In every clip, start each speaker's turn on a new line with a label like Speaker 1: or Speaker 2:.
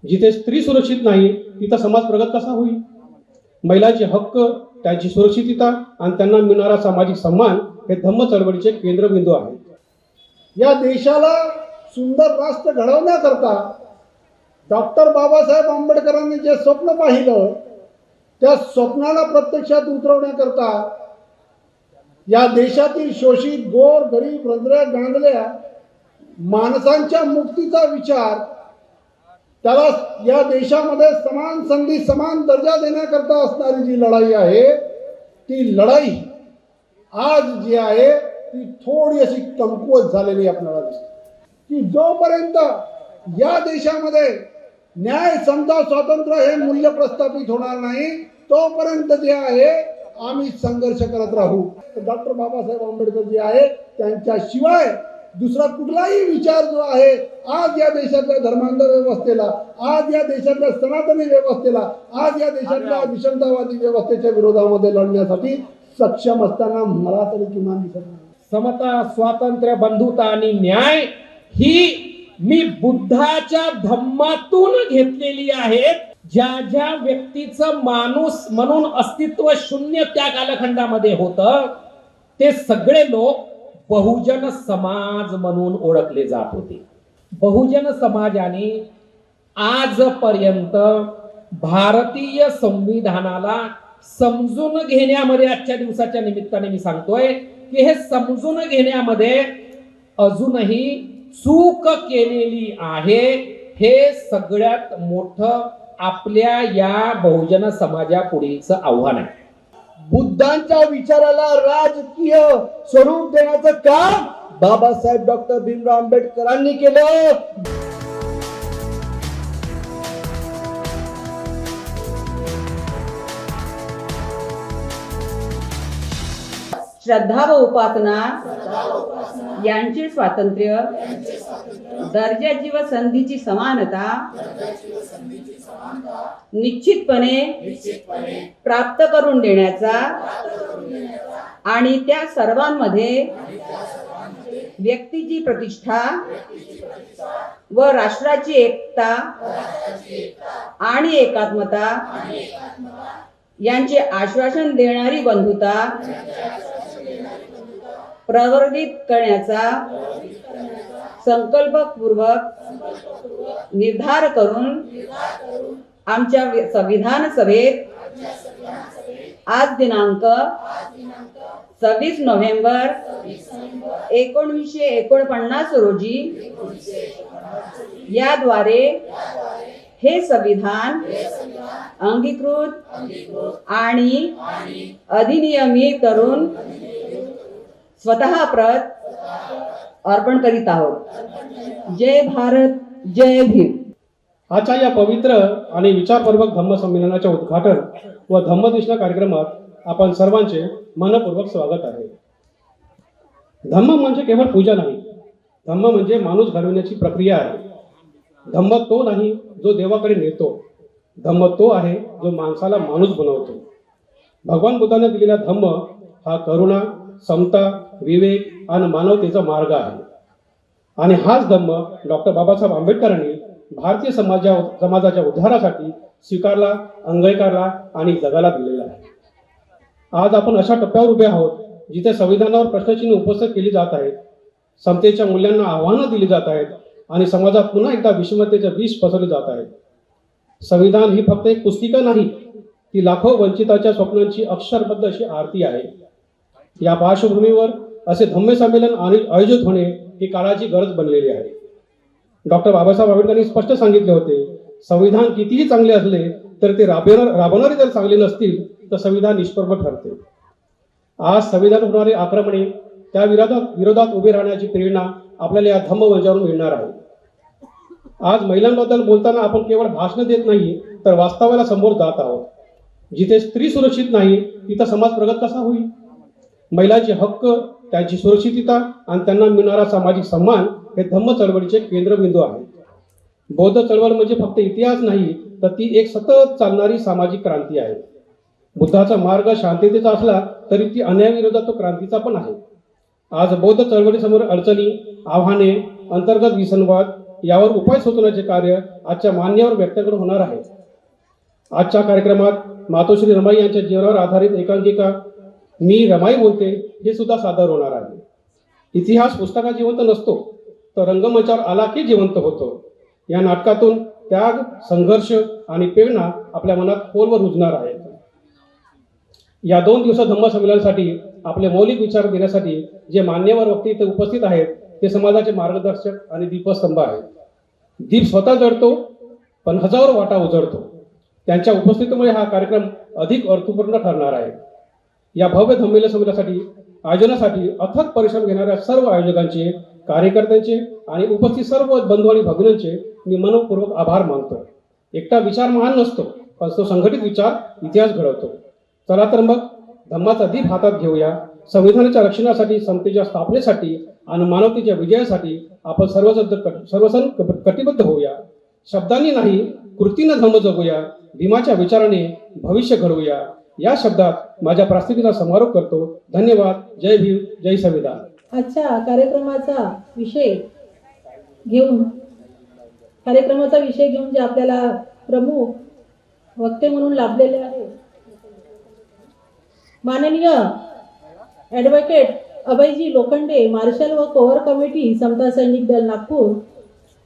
Speaker 1: जिथे स्त्री सुरक्षित नाही तिथं समाज प्रगत कसा होईल? महिलांचे हक्क, त्यांची सुरक्षितता आणि त्यांना मिळणारा सामाजिक सन्मान हे धम्म चळवळीचे केंद्रबिंदू आहे.
Speaker 2: या देशाला सुंदर राष्ट्र घडवण्याकरता डॉक्टर बाबासाहेब आंबेडकरांनी जे स्वप्न पाहिलं त्या स्वप्नाला प्रत्यक्षात उतरवण्याकरता या देशातील शोषित, गोर, गरीब, रंजऱ्या, गांगल्या माणसांच्या मुक्तीचा विचार, त्याला या देशामध्ये समान संधी, समान दर्जा देण्याकरता असणारी जी लढाई आहे, ती लढाई आज जी आहे ती थोडी अशी कमकुवत झालेली आपल्याला दिसते. की जोपर्यंत या देशामध्ये न्याय, समता, स्वातंत्र्य हे मूल्य प्रस्थापित होणार नाही तोपर्यंत जे आहे आम्ही संघर्ष करत राहू. डॉक्टर बाबासाहेब आंबेडकर जे आहे त्यांच्याशिवाय दुसरा कुठलाही विचार जो आहे आज या देशातल्या धर्मांध व्यवस्थेला, आज या देशातल्या सनातनी व्यवस्थेला, आज या देशातल्या विषमतावादी व्यवस्थेच्या विरोधामध्ये लढण्यासाठी सक्षम असताना मला तरी किमान दिसत नाही.
Speaker 3: समता, स्वातंत्र्य, बंधुता आणि न्याय ही मी बुद्धाच्या धम्मातून घेतलेली आहेत. ज्या ज्या व्यक्तीचं माणूस म्हणून अस्तित्व शून्य त्या कालखंडामध्ये होतं ते सगळे लोक बहुजन समाज म्हणून ओळखले जात होते. बहुजन समाजाने आजपर्यंत भारतीय संविधानाला समजून घेण्यामध्ये, आजच्या दिवसाच्या निमित्ताने मी सांगतोय की हे समजून घेण्यामध्ये अजूनही चूक केलेली आहे. हे सगळ्यात मोठं आपल्या या बहुजन समाजापुढीलचं आव्हान आहे.
Speaker 2: बुद्धांच्या विचाराला राजकीय स्वरूप देण्याचं काम बाबासाहेब डॉक्टर भीमराव आंबेडकरांनी केलं.
Speaker 4: श्रद्धा व उपासना यांचे स्वातंत्र्य, दर्जाची व संधीची समानता निश्चितपणे प्राप्त करून देण्याचा आणि त्या सर्वांमध्ये व्यक्तीची प्रतिष्ठा व राष्ट्राची एकता आणि एकात्मता यांचे आश्वासन देणारी बंधुता प्रवर्धित करण्याचा संकल्पपूर्वक निर्धार करून आमच्या संविधान सभेत आज दिनांक 26 नोव्हेंबर 1949 रोजी याद्वारे हे संविधान अंगीकृत आणि अधिनियमित करून स्वतः प्रत अर्पण करीत आहोत. जय भारत, जय भीम.
Speaker 1: आजच्या या पवित्र आणि विचारपूर्वक धम्म संमेलनाच्या उद्घाटन व धम्मदेशना कार्यक्रमात आपण सर्वांचे मनपूर्वक स्वागत आहे. धम्म म्हणजे केवळ पूजा नाही, धम्म म्हणजे माणूस घडविण्याची प्रक्रिया आहे. धम्म तो नाही जो देवाकडे नेतो, धम्म तो आहे जो माणसाला माणूस बनवतो. भगवान बुद्धाने दिलेला धम्म हा करुणा, समता, विवेक आणि मानवतेचा मार्ग आहे. आणि हाच धम्म डॉक्टर बाबासाहेब आंबेडकरांनी भारतीय समाजाच्या उद्धारासाठी स्वीकारला, अंगीकारला आणि जगाला दिलेला आहे. आज आपण अशा टप्प्यावर उभे आहोत जिथे संविधानावर प्रश्नचिन्ह उपस्थित केली जात आहेत, समतेच्या मूल्यांना आव्हानं दिली जात आहेत आणि समाजात पुन्हा एकदा विषमतेचे विष पसरले जात आहेत. संविधान ही फक्त एक पुस्तिका नाही, ती लाखो वंचिताच्या स्वप्नांची अक्षरबद्ध अशी आरती आहे. या पार्श्वभूमीवर असे धम्म संमेलन आयोजित होणे ही काळाची गरज बनलेली आहे. डॉक्टर बाबासाहेब आंबेडकरांनी स्पष्ट सांगितले होते, संविधान कितीही चांगले असले तर ते राबवणारे जर चांगले नसतील तर संविधान निष्प्रभ ठरते. आज संविधान होणारे आक्रमणे, त्या विरोधात उभे राहण्याची प्रेरणा आपल्याला या धम्म मंचावरून मिळणार आहे. आज महिलांबद्दल बोलताना आपण केवळ भाषण देत नाही तर वास्तवाला समोर जात आहोत. जिथे स्त्री सुरक्षित नाही तिथं समाज प्रगत कसा होईल? महिलांचे हक्क, त्यांची सुरक्षितता आणि त्यांना मिळणारा सामाजिक सन्मान हे धम्म चळवळीचे केंद्रबिंदू आहे. बौद्ध चळवळ म्हणजे फक्त इतिहास नाही तर ती एक सतत चालणारी सामाजिक क्रांती आहे. बुद्धाचा मार्ग शांततेचा असला तरी ती अन्यायाविरोधात तो क्रांतीचा पण आहे. आज बौद्ध चळवळीसमोर अडचणी, आव्हाने, अंतर्गत विसंवाद, यावर उपाय सुचवण्याचे कार्य आजच्या मान्यवर व्यक्तीकडून होणार आहे. आजच्या कार्यक्रमात मातोश्री रमाई यांच्या जीवनावर आधारित एकांकिका मी रमाई बोलते हे सुद्धा सादर होणार आहे. इतिहास पुस्तकात जिवंत नसतो, तर रंगमंचावर आला की जिवंत होतो. या नाटकातून त्याग, संघर्ष आणि प्रेरणा आपल्या मनात खोलवर रुजणार आहेत. या 2 दिवस धम्म संमेलनासाठी आपले मौलिक विचार देण्यासाठी जे मान्यवर व्यक्ती इथे उपस्थित आहेत ते समाजाचे मार्गदर्शक आणि दीपस्तंभ आहेत. दीप स्वतः जळतो पण हजारो वाटा उजळतो. त्यांच्या उपस्थितीमुळे हा कार्यक्रम अधिक अर्थपूर्ण ठरणार आहे. या भव्य धम्मेलन संमेलनासाठी आयोजनासाठी अथक परिश्रम घेणाऱ्या सर्व आयोजकांचे, कार्यकर्त्यांचे आणि उपस्थित सर्व बंधू आणि भगिनींचे मी मनपूर्वक आभार मानतो. एकटा विचार महान नसतो, पण तो संघटित विचार इतिहास घडवतो. चला तर मग धम्माचा दीप हातात घेऊया. संविधानाच्या रक्षणासाठी, समतेच्या स्थापनेसाठी आणि मानवतेच्या विजयासाठी आपण सर्वजण कटिबद्ध होऊया. शब्दांनी नाही, कृतीनं धम्म जगूया. भीमाच्या विचाराने भविष्य घडवूया. या शब्दात माझ्या प्रास्ताविकेचा समारोप करतो. धन्यवाद. जय भीम, जय संविधान.
Speaker 5: आजच्या कार्यक्रमाचा विषय घेऊन जे आपल्याला प्रमुख वक्ते म्हणून लाभलेले आहे माननीय ॲडव्होकेट अभयजी लोखंडे, मार्शल व कोअर कमिटी समता सैनिक दल नागपूर,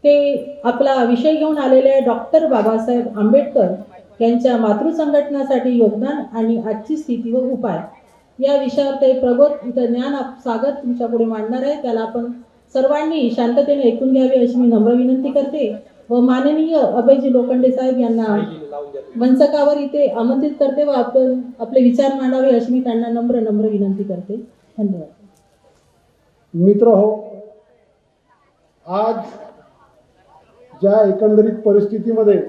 Speaker 5: ते आपला विषय घेऊन आलेले डॉक्टर बाबासाहेब आंबेडकर यांच्या मातृसंघटनासाठी योगदान आणि आजची स्थिती व उपाय या विषयावर ते प्रबोध ज्ञान सागर तुमच्यापुढे मांडणार आहे. त्याला आपण सर्वांनी शांततेने ऐकून घ्यावे अशी मी नम्र विनंती करते व माननीय अभयजी लोखंडे साहेब यांना मंचकावर इथे आमंत्रित करते व आपण आपले विचार मांडावे अशी मी त्यांना नम्र विनंती करते. धन्यवाद.
Speaker 2: मित्र हो, आज ज्या एकंदरीत परिस्थितीमध्ये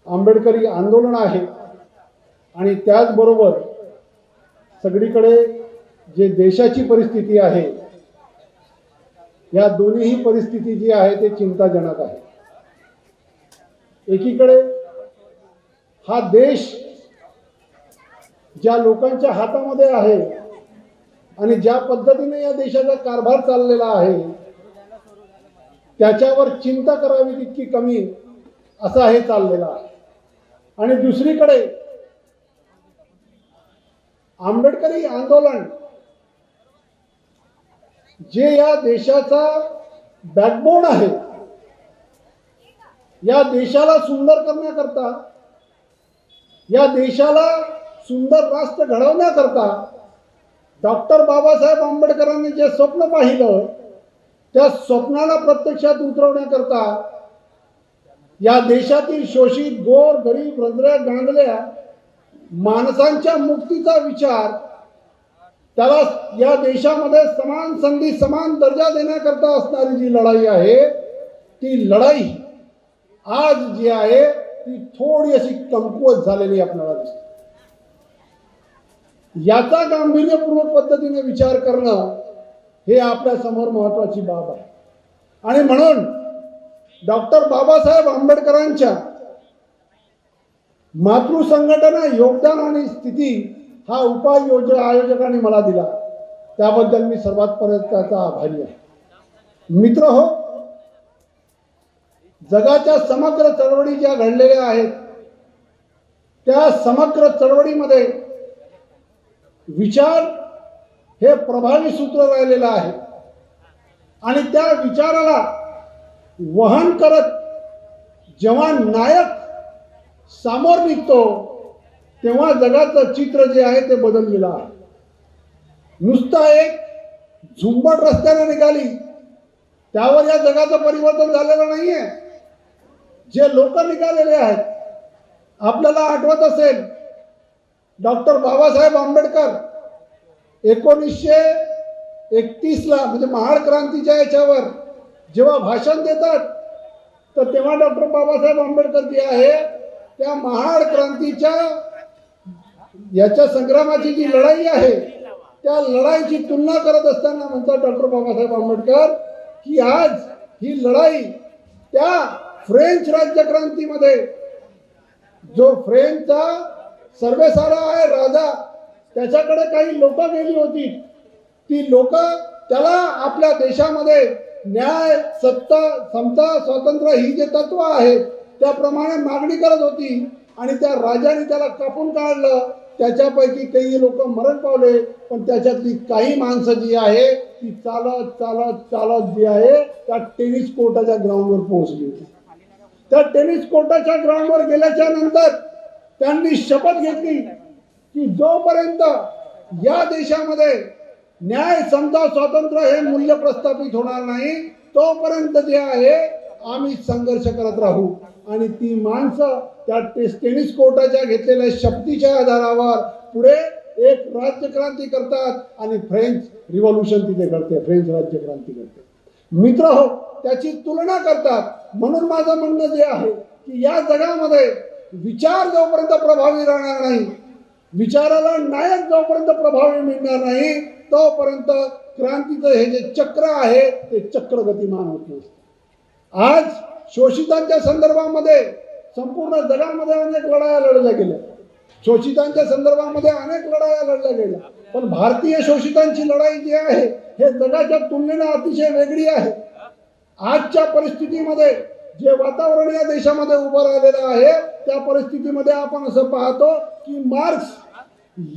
Speaker 2: आंबेडकरी आंदोलन आहे आणि त्याचबरोबर सगळीकडे जे देशाची परिस्थिती आहे, या दोन्हीही परिस्थिती जी आहे ते चिंताजनक आहे. एकीकडे हा देश ज्या लोकांच्या हातामध्ये आहे आणि ज्या पद्धतीने या देशाचा कारभार चाललेला आहे त्याच्यावर चिंता करावी तितकी कमी असा हे चाललेला आहे. आणि दुसरीकडे आंबेडकरी आंदोलन जे या देशाचा बॅकबोन आहे, या देशाला सुंदर करण्याकरता, या देशाला सुंदर राष्ट्र घडवण्याकरता डॉक्टर बाबासाहेब आंबेडकरांनी जे स्वप्न पाहिलं त्या स्वप्नाला प्रत्यक्षात उतरवण्याकरता या देशातील शोषित, गोर, गरीब, रंजऱ्या, गांगल्या माणसांच्या मुक्तीचा विचार, त्याला या देशामध्ये समान संधी, समान दर्जा देण्याकरता असणारी जी लढाई आहे, ती लढाई आज जी आहे ती थोडी अशी कमकुवत झालेली आपल्याला दिसते. याचा गांभीर्यपूर्वक पद्धतीने विचार करणं हे आपल्या समोर महत्वाची बाब आहे. आणि म्हणून डॉक्टर बाबासाहेब आंबेडकरांच्या मातृसंघटना योगदान आणि स्थिती हा उपाय आयोजकांनी मला दिला, त्याबद्दल मी सर्वात परत त्याचा आभारी आहे. मित्र हो, जगाच्या समग्र चळवळी ज्या घडलेल्या आहेत त्या समग्र चळवळीमध्ये विचार हे प्रभावी सूत्र राहिलेलं आहे आणि त्या विचाराला वहन करत जेव्हा नायक समोर निघतो तेव्हा जगाचं चित्र जे आहे ते बदललेलं आहे. नुसतं एक झुंबड रस्त्याने निघाली त्यावर या जगाचं परिवर्तन झालेलं नाहीये. जे लोक निघालेले आहेत, आपल्याला आठवत असेल डॉक्टर बाबासाहेब आंबेडकर 1931ला म्हणजे महाड क्रांतीच्या याच्यावर जेव्हा भाषण देतात तर तेव्हा डॉक्टर बाबासाहेब आंबेडकर जे आहे त्या महाड क्रांतीच्या याच्या संग्रामाची जी लढाई आहे त्या लढाईची तुलना करत असताना म्हणतात डॉक्टर बाबासाहेब आंबेडकर की आज ही लढाई त्या फ्रेंच राज्यक्रांतीमध्ये जो फ्रेंचचा सर्वेसारा आहे राजा, त्याच्याकडे काही लोक गेली होती, ती लोक त्याला आपल्या देशामध्ये न्याय, सत्ता, समता, स्वातंत्र्य ही जे तत्व आहेत त्याप्रमाणे मागणी करत होती आणि त्या राजाने त्याला कापून काढलं. त्याच्यापैकी काही लोक मरण पावले, पण त्याच्यातली काही माणसं जी आहे ती चालत चालत चालत जी आहे त्या टेनिस कोर्टाच्या ग्राउंडवर पोहोचली होती. त्या टेनिस कोर्टाच्या ग्राउंडवर गेल्याच्या नंतर त्यांनी शपथ घेतली की जोपर्यंत या देशामध्ये न्याय, समता, स्वातंत्र्य हे मूल्य प्रस्थापित होणार नाही तोपर्यंत जे आहे आम्ही संघर्ष करत राहू. आणि ती माणसं त्या टेनिस कोर्टाच्या घेतलेल्या शपथीच्या आधारावर पुढे एक राज्यक्रांती करतात आणि फ्रेंच रिव्होल्यूशन तिथे घडते, फ्रेंच राज्यक्रांती घडते. मित्र हो, त्याची तुलना करतात. म्हणून माझं म्हणणं जे आहे की या जगामध्ये विचार जोपर्यंत प्रभावी राहणार नाही, विचाराला नायक जोपर्यंत प्रभावी मिळणार नाही तोपर्यंत क्रांतीचं हे जे चक्र आहे ते चक्र गतिमान होत नसते. आज शोषितांच्या संदर्भामध्ये संपूर्ण जगामध्ये अनेक लढाया लढल्या गेल्या, शोषितांच्या संदर्भामध्ये अनेक लढाया लढल्या गेल्या, पण भारतीय शोषितांची लढाई जी आहे हे जगाच्या तुलनेने अतिशय वेगळी आहे. आजच्या परिस्थितीमध्ये जे वातावरण या देशामध्ये उभं राहिलेलं आहे त्या परिस्थितीमध्ये आपण असं पाहतो की मार्क्स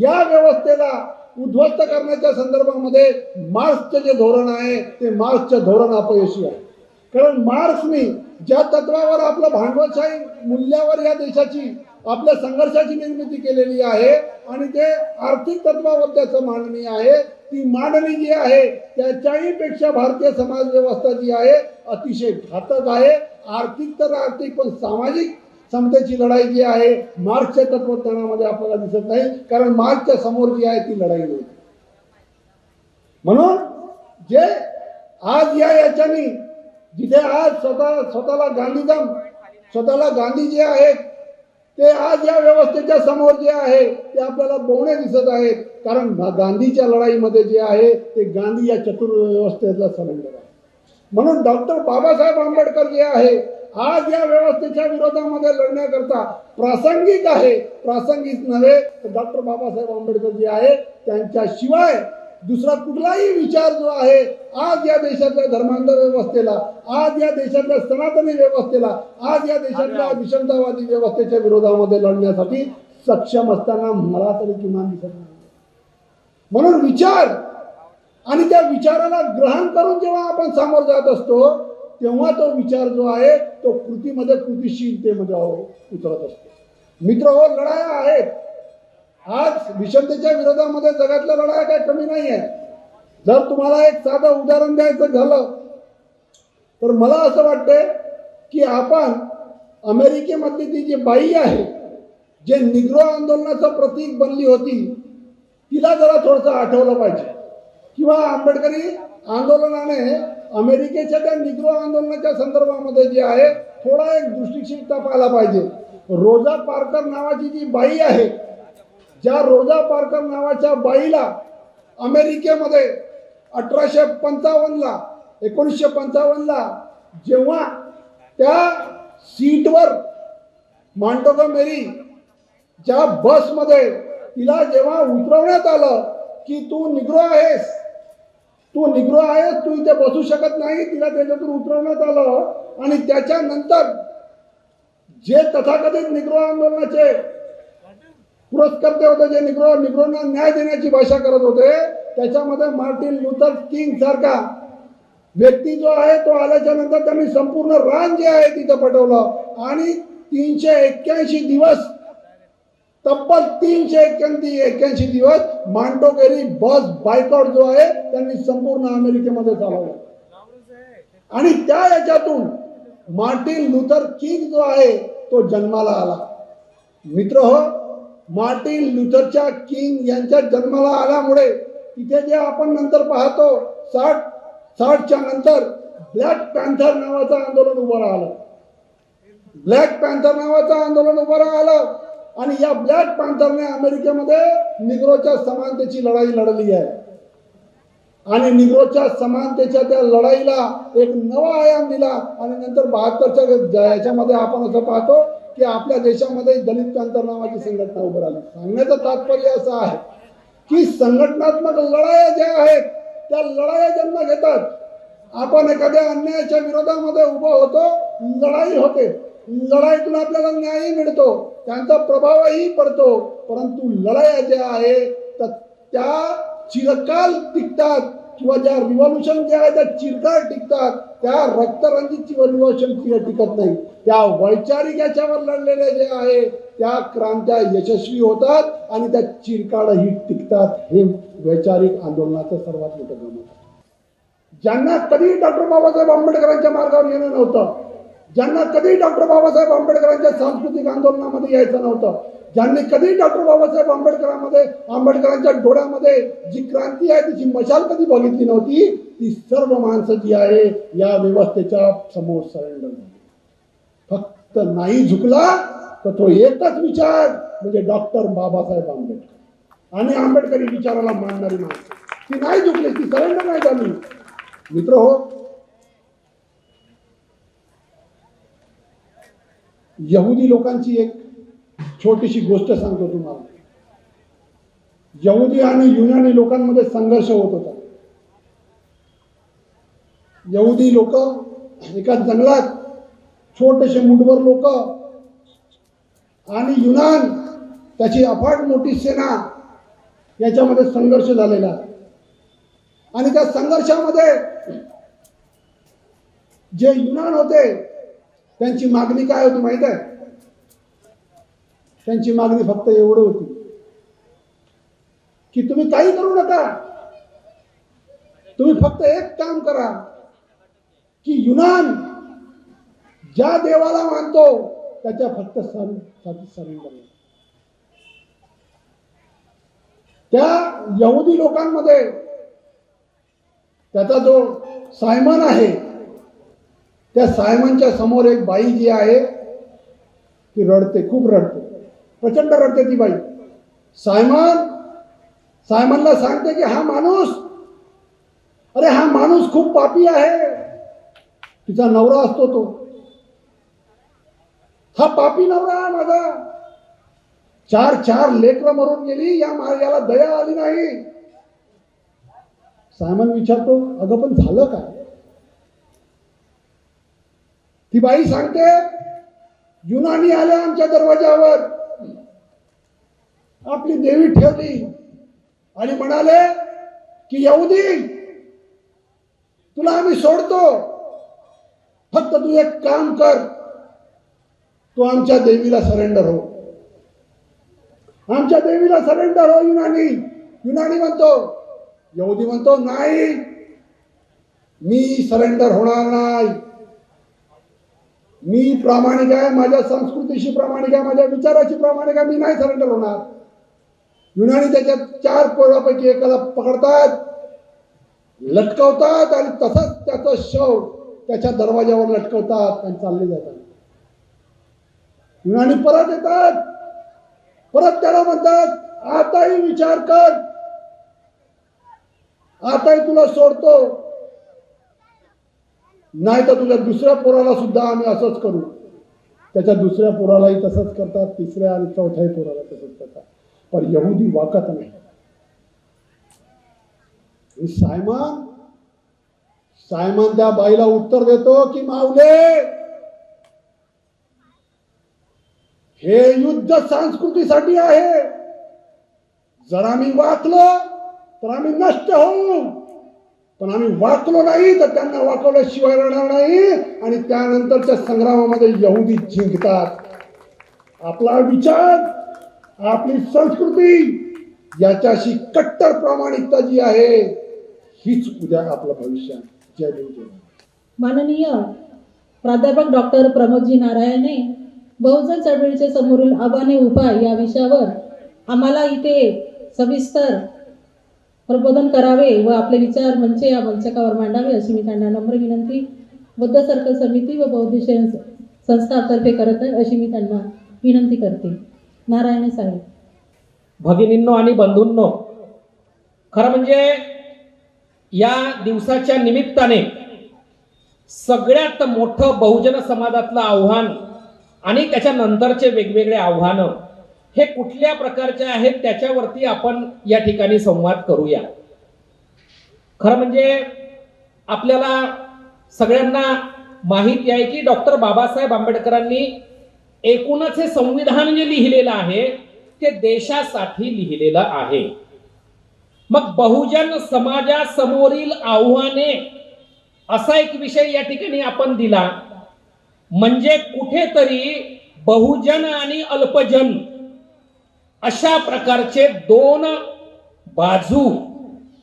Speaker 2: या व्यवस्थेला उद्ध्वस्त करण्याच्या संदर्भामध्ये मार्क्सचे जे धोरण आहे ते मार्क्सचं धोरण अपयशी आहे. कारण मार्क्सनी ज्या तत्वावर आपलं भांडवलशाही मूल्यावर या देशाची आपल्या संघर्षाची निर्मिती केलेली आहे आणि ते आर्थिक तत्वावर त्याचं मांडणी आहे, ती मांडणी जी आहे त्याच्याही पेक्षा भारतीय समाज व्यवस्था जी आहे अतिशय घातक आहे. आर्थिक तर आर्थिक, पण सामाजिक समतेची लढाई जी आहे मार्क्सच्या तत्वज्ञानामध्ये आपल्याला दिसत नाही, कारण मार्क्सच्या समोर जी आहे ती लढाई नाही. म्हणून जे आज याच्यानी जिथे आज स्वतःला गांधी जे आहेत ते आज या व्यवस्थेच्या समोर जे आहे ते आपल्याला बोवणे दिसत आहेत. कारण गांधीच्या लढाईमध्ये जे आहे ते गांधी या चतुर्व्यवस्थेचा सरेंडर आहे. म्हणून डॉक्टर बाबासाहेब आंबेडकर जे आहे आज या व्यवस्थेच्या विरोधामध्ये लढण्याकरता प्रासंगिक आहे. प्रासंगिक नव्हे तर डॉक्टर बाबासाहेब आंबेडकर जे आहे त्यांच्याशिवाय दुसरा कुठलाही विचार जो आहे आज या देशातल्या धर्मांध व्यवस्थेला, आज या देशातल्या सनातनी व्यवस्थेला, आज या देशातल्या विषमतावादी व्यवस्थेच्या विरोधामध्ये लढण्यासाठी सक्षम असताना मला तरी किमान दिसत नाही. म्हणून विचार आणि त्या विचाराला ग्रहण करून जेव्हा आपण सामोर जात असतो तेव्हा तो विचार जो आहे तो कृतीमध्ये, कृतीशीलतेमध्ये उतरत असतो. मित्र हो, लढाया आहेत. आज विषमतेच्या विरोधामध्ये जगातल्या लढाया काही कमी नाही आहे. जर तुम्हाला एक साधं उदाहरण द्यायचं झालं तर मला असं वाटतंय की आपण अमेरिकेमधली ती जी बाई आहे जे निग्रो आंदोलनाचं प्रतीक बनली होती तिला जरा थोडंसं आठवलं पाहिजे. किंवा आंबेडकरी आंदोलनाने अमेरिकेच्या त्या निग्रो आंदोलनाच्या संदर्भामध्ये जे आहे थोडा एक दृष्टिक्षेपता पाहायला पाहिजे. रोजा पार्कर नावाची जी बाई आहे, ज्या रोजा पार्कर नावाच्या बाईला अमेरिकेमध्ये 1955ला जेव्हा त्या सीटवर मॉन्टेगोमेरी ज्या बसमध्ये तिला जेव्हा उतरवण्यात आलं की तू निग्रो आहेस, तू इथे बसू शकत नाही, तिला त्याच्यातून उतरवण्यात आलं. आणि त्याच्यानंतर जे तथाकथित निग्रो आंदोलनाचे पुरस्कर्ते होते, जे निग्रोंना न्याय देण्याची भाषा करत होते, त्याच्यामध्ये मार्टिन लुथर किंग सारखा व्यक्ती जो आहे तो आल्याच्या नंतर त्यांनी संपूर्ण रान जे आहे तिथं पटवलं आणि 381 दिवस, तब्बल 381 दिवस मॉन्टेगोमेरी बस बायकॉट जो आहे त्यांनी संपूर्ण अमेरिकेमध्ये चालवला. आणि त्या याच्यातून मार्टिन लुथर किंग जो आहे तो जन्माला आला. मित्र हो, मार्टिन लुथरच्या किंग यांच्या जन्माला आल्यामुळे तिथे जे आपण नंतर पाहतो 60च्या नंतर ब्लॅक पॅन्थर नावाचं आंदोलन उभं राहिलं. ब्लॅक पॅन्थर नावाचं आंदोलन उभं राहिलं आणि या ब्लॅक पॅन्थरने अमेरिकेमध्ये निग्रोच्या समानतेची लढाई लढली आहे. आणि निग्रोच्या समानतेच्या त्या लढाईला एक नवा आयाम दिला. आणि नंतर 72च्या याच्यामध्ये आपण असं पाहतो की आपल्या देशामध्ये दलित पॅन्थर नावाची संघटना उभं राहिली. सांगण्याचं तात्पर्य असं आहे की संघटनात्मक लढाया ज्या आहेत त्या लढाया जन्म घेतात. आपण एखाद्या अन्यायाच्या विरोधामध्ये उभं होतो, लढाई होते, लढाईतून आपल्याला न्यायही मिळतो, त्यांचा प्रभावही पडतो. परंतु लढाया ज्या आहे तर त्या चिरकाल टिकतात, किंवा ज्या रिव्हॉल्युशन ज्या आहेत त्या चिरकाल टिकतात. त्या रक्तरंजित रिव्हॉल्युशन टिकत नाही. त्या वैचारिक याच्यावर लढलेले जे आहे त्या क्रांत्या यशस्वी होतात आणि त्या चिरकालही टिकतात. हे वैचारिक आंदोलनाचं सर्वात मोठं गमत आहे. ज्यांना कधी डॉक्टर बाबासाहेब आंबेडकरांच्या मार्गावर येणं नव्हतं, ज्यांना कधी डॉक्टर बाबासाहेब आंबेडकरांच्या सांस्कृतिक आंदोलनामध्ये यायचं नव्हतं, ज्यांनी कधी डॉक्टर बाबासाहेब आंबेडकरांच्या डोळ्यामध्ये जी क्रांती आहे तिची मशाल कधी बघितली नव्हती, ती सर्व माणसं जी आहे या व्यवस्थेच्या समोर सरेंडर झाली. फक्त नाही झुकला तर तो एकच विचार म्हणजे डॉक्टर बाबासाहेब आंबेडकर आणि आंबेडकरी विचाराला मानणारी माणसं, ती नाही झुकली, ती सरेंडर नाही झाली. मित्र हो, यहुदी लोकांची एक छोटीशी गोष्ट सांगतो तुम्हाला. यहुदी आणि युनानी लोकांमध्ये संघर्ष होत होता. यहुदी लोक एका जंगलात, छोटेसे मुठभर लोक, आणि युनान त्याची अफाट मोठी सेना, याच्यामध्ये संघर्ष झालेला. आणि त्या संघर्षामध्ये जे युनान होते त्यांची मागणी काय होती माहित आहे? त्यांची मागणी फक्त एवढं होती की तुम्ही काही करू नका, तुम्ही फक्त एक काम करा की युनान ज्या देवाला मानतो त्याच्या फक्त सरेंडर. त्या यहुदी लोकांमध्ये त्याचा जो सायमन आहे, त्या सायमनच्या समोर एक बाई जी आहे ती रडते, खूप रडते, प्रचंड रडते ती बाई. सायमनला सांगते की हा माणूस खूप पापी आहे. तिचा नवरा असतो तो, हा पापी नवरा आहे माझा, चार लेकरं मरून गेली, याला दया आली नाही. सायमन विचारतो, अगं पण झालं काय? ती बाई सांगते, युनानी आल्या आमच्या दरवाजावर, आपली देवी ठेवली आणि म्हणाले की यहुदी तुला आम्ही सोडतो, फक्त तू एक काम कर, तू आमच्या देवीला सरेंडर हो, आमच्या देवीला सरेंडर हो. युनानी म्हणतो, यहुदी म्हणतो नाही, मी सरेंडर होणार नाही, मी प्रामाणिक आहे, माझ्या संस्कृतीशी प्रामाणिक आहे, माझ्या विचाराशी प्रामाणिक आहे, मी नाही सरेंडर होणार. युनानी त्याच्या 4 पोरापैकी एकाला पकडतात, लटकवतात आणि तसंच त्याचं शव त्याच्या दरवाजावर लटकवतात आणि चालले जातात. युनानी परत येतात, परत त्याला म्हणतात, आताही विचार कर, आताही तुला सोडतो, नाही तर तुझ्या दुसऱ्या पोराला सुद्धा आम्ही असंच करू. त्याच्या दुसऱ्या पोरालाही तसंच करतात, तिसऱ्या आणि चौथ्याही पोराला तसंच करतात. पण यहुदी वाकत नाही. सायमन त्या बाईला उत्तर देतो की माऊले, हे युद्ध संस्कृतीसाठी आहे, जर आम्ही वाकलो तर आम्ही नष्ट होऊ, पण आम्ही वाकलो नाही तर त्यांना वाकवल्याशिवाय राहणार नाही. आणि त्यानंतरच्या संग्रामामध्ये यहुदी जिंकतात. आपला विचार, आपली संस्कृती याच्याशी कट्टर प्रामाणिकता जी आहे हीच उद्या आपलं भविष्य. जय देव.
Speaker 5: माननीय प्राध्यापक डॉक्टर प्रमोदजी नारायणे बहुजन चळवळीच्या समोरील आव्हाने उपाय या विषयावर आम्हाला इथे सविस्तर प्रबोधन करावे व आपले विचार मंच या मंचकावर मांडावे अशी मी त्यांना नम्र विनंती बुद्ध सर्कल समिती व बौद्ध संस्थातर्फे करत आहे अशी मी त्यांना विनंती करते. नारायणे साहेब.
Speaker 3: भगिनींनो आणि बंधूंनो, खरं म्हणजे या दिवसाच्या निमित्ताने सगळ्यात मोठं बहुजन समाजातलं आव्हान आणि त्याच्यानंतरचे वेगवेगळे आव्हानं हे कुठल्या प्रकारचे आहेत त्याच्यावरती आपण या ठिकाणी संवाद करूया. खरं म्हणजे आपल्याला सगळ्यांना माहिती आहे की डॉक्टर बाबासाहेब आंबेडकरांनी एकूणच हे संविधान जे लिहिलेलं आहे ते देशासाठी लिहिलेलं आहे. मग बहुजन समाजासमोरील आव्हाने असा एक विषय या ठिकाणी आपण दिला. म्हणजे कुठेतरी बहुजन आणि अल्पजन अशा प्रकारचे दोन बाजू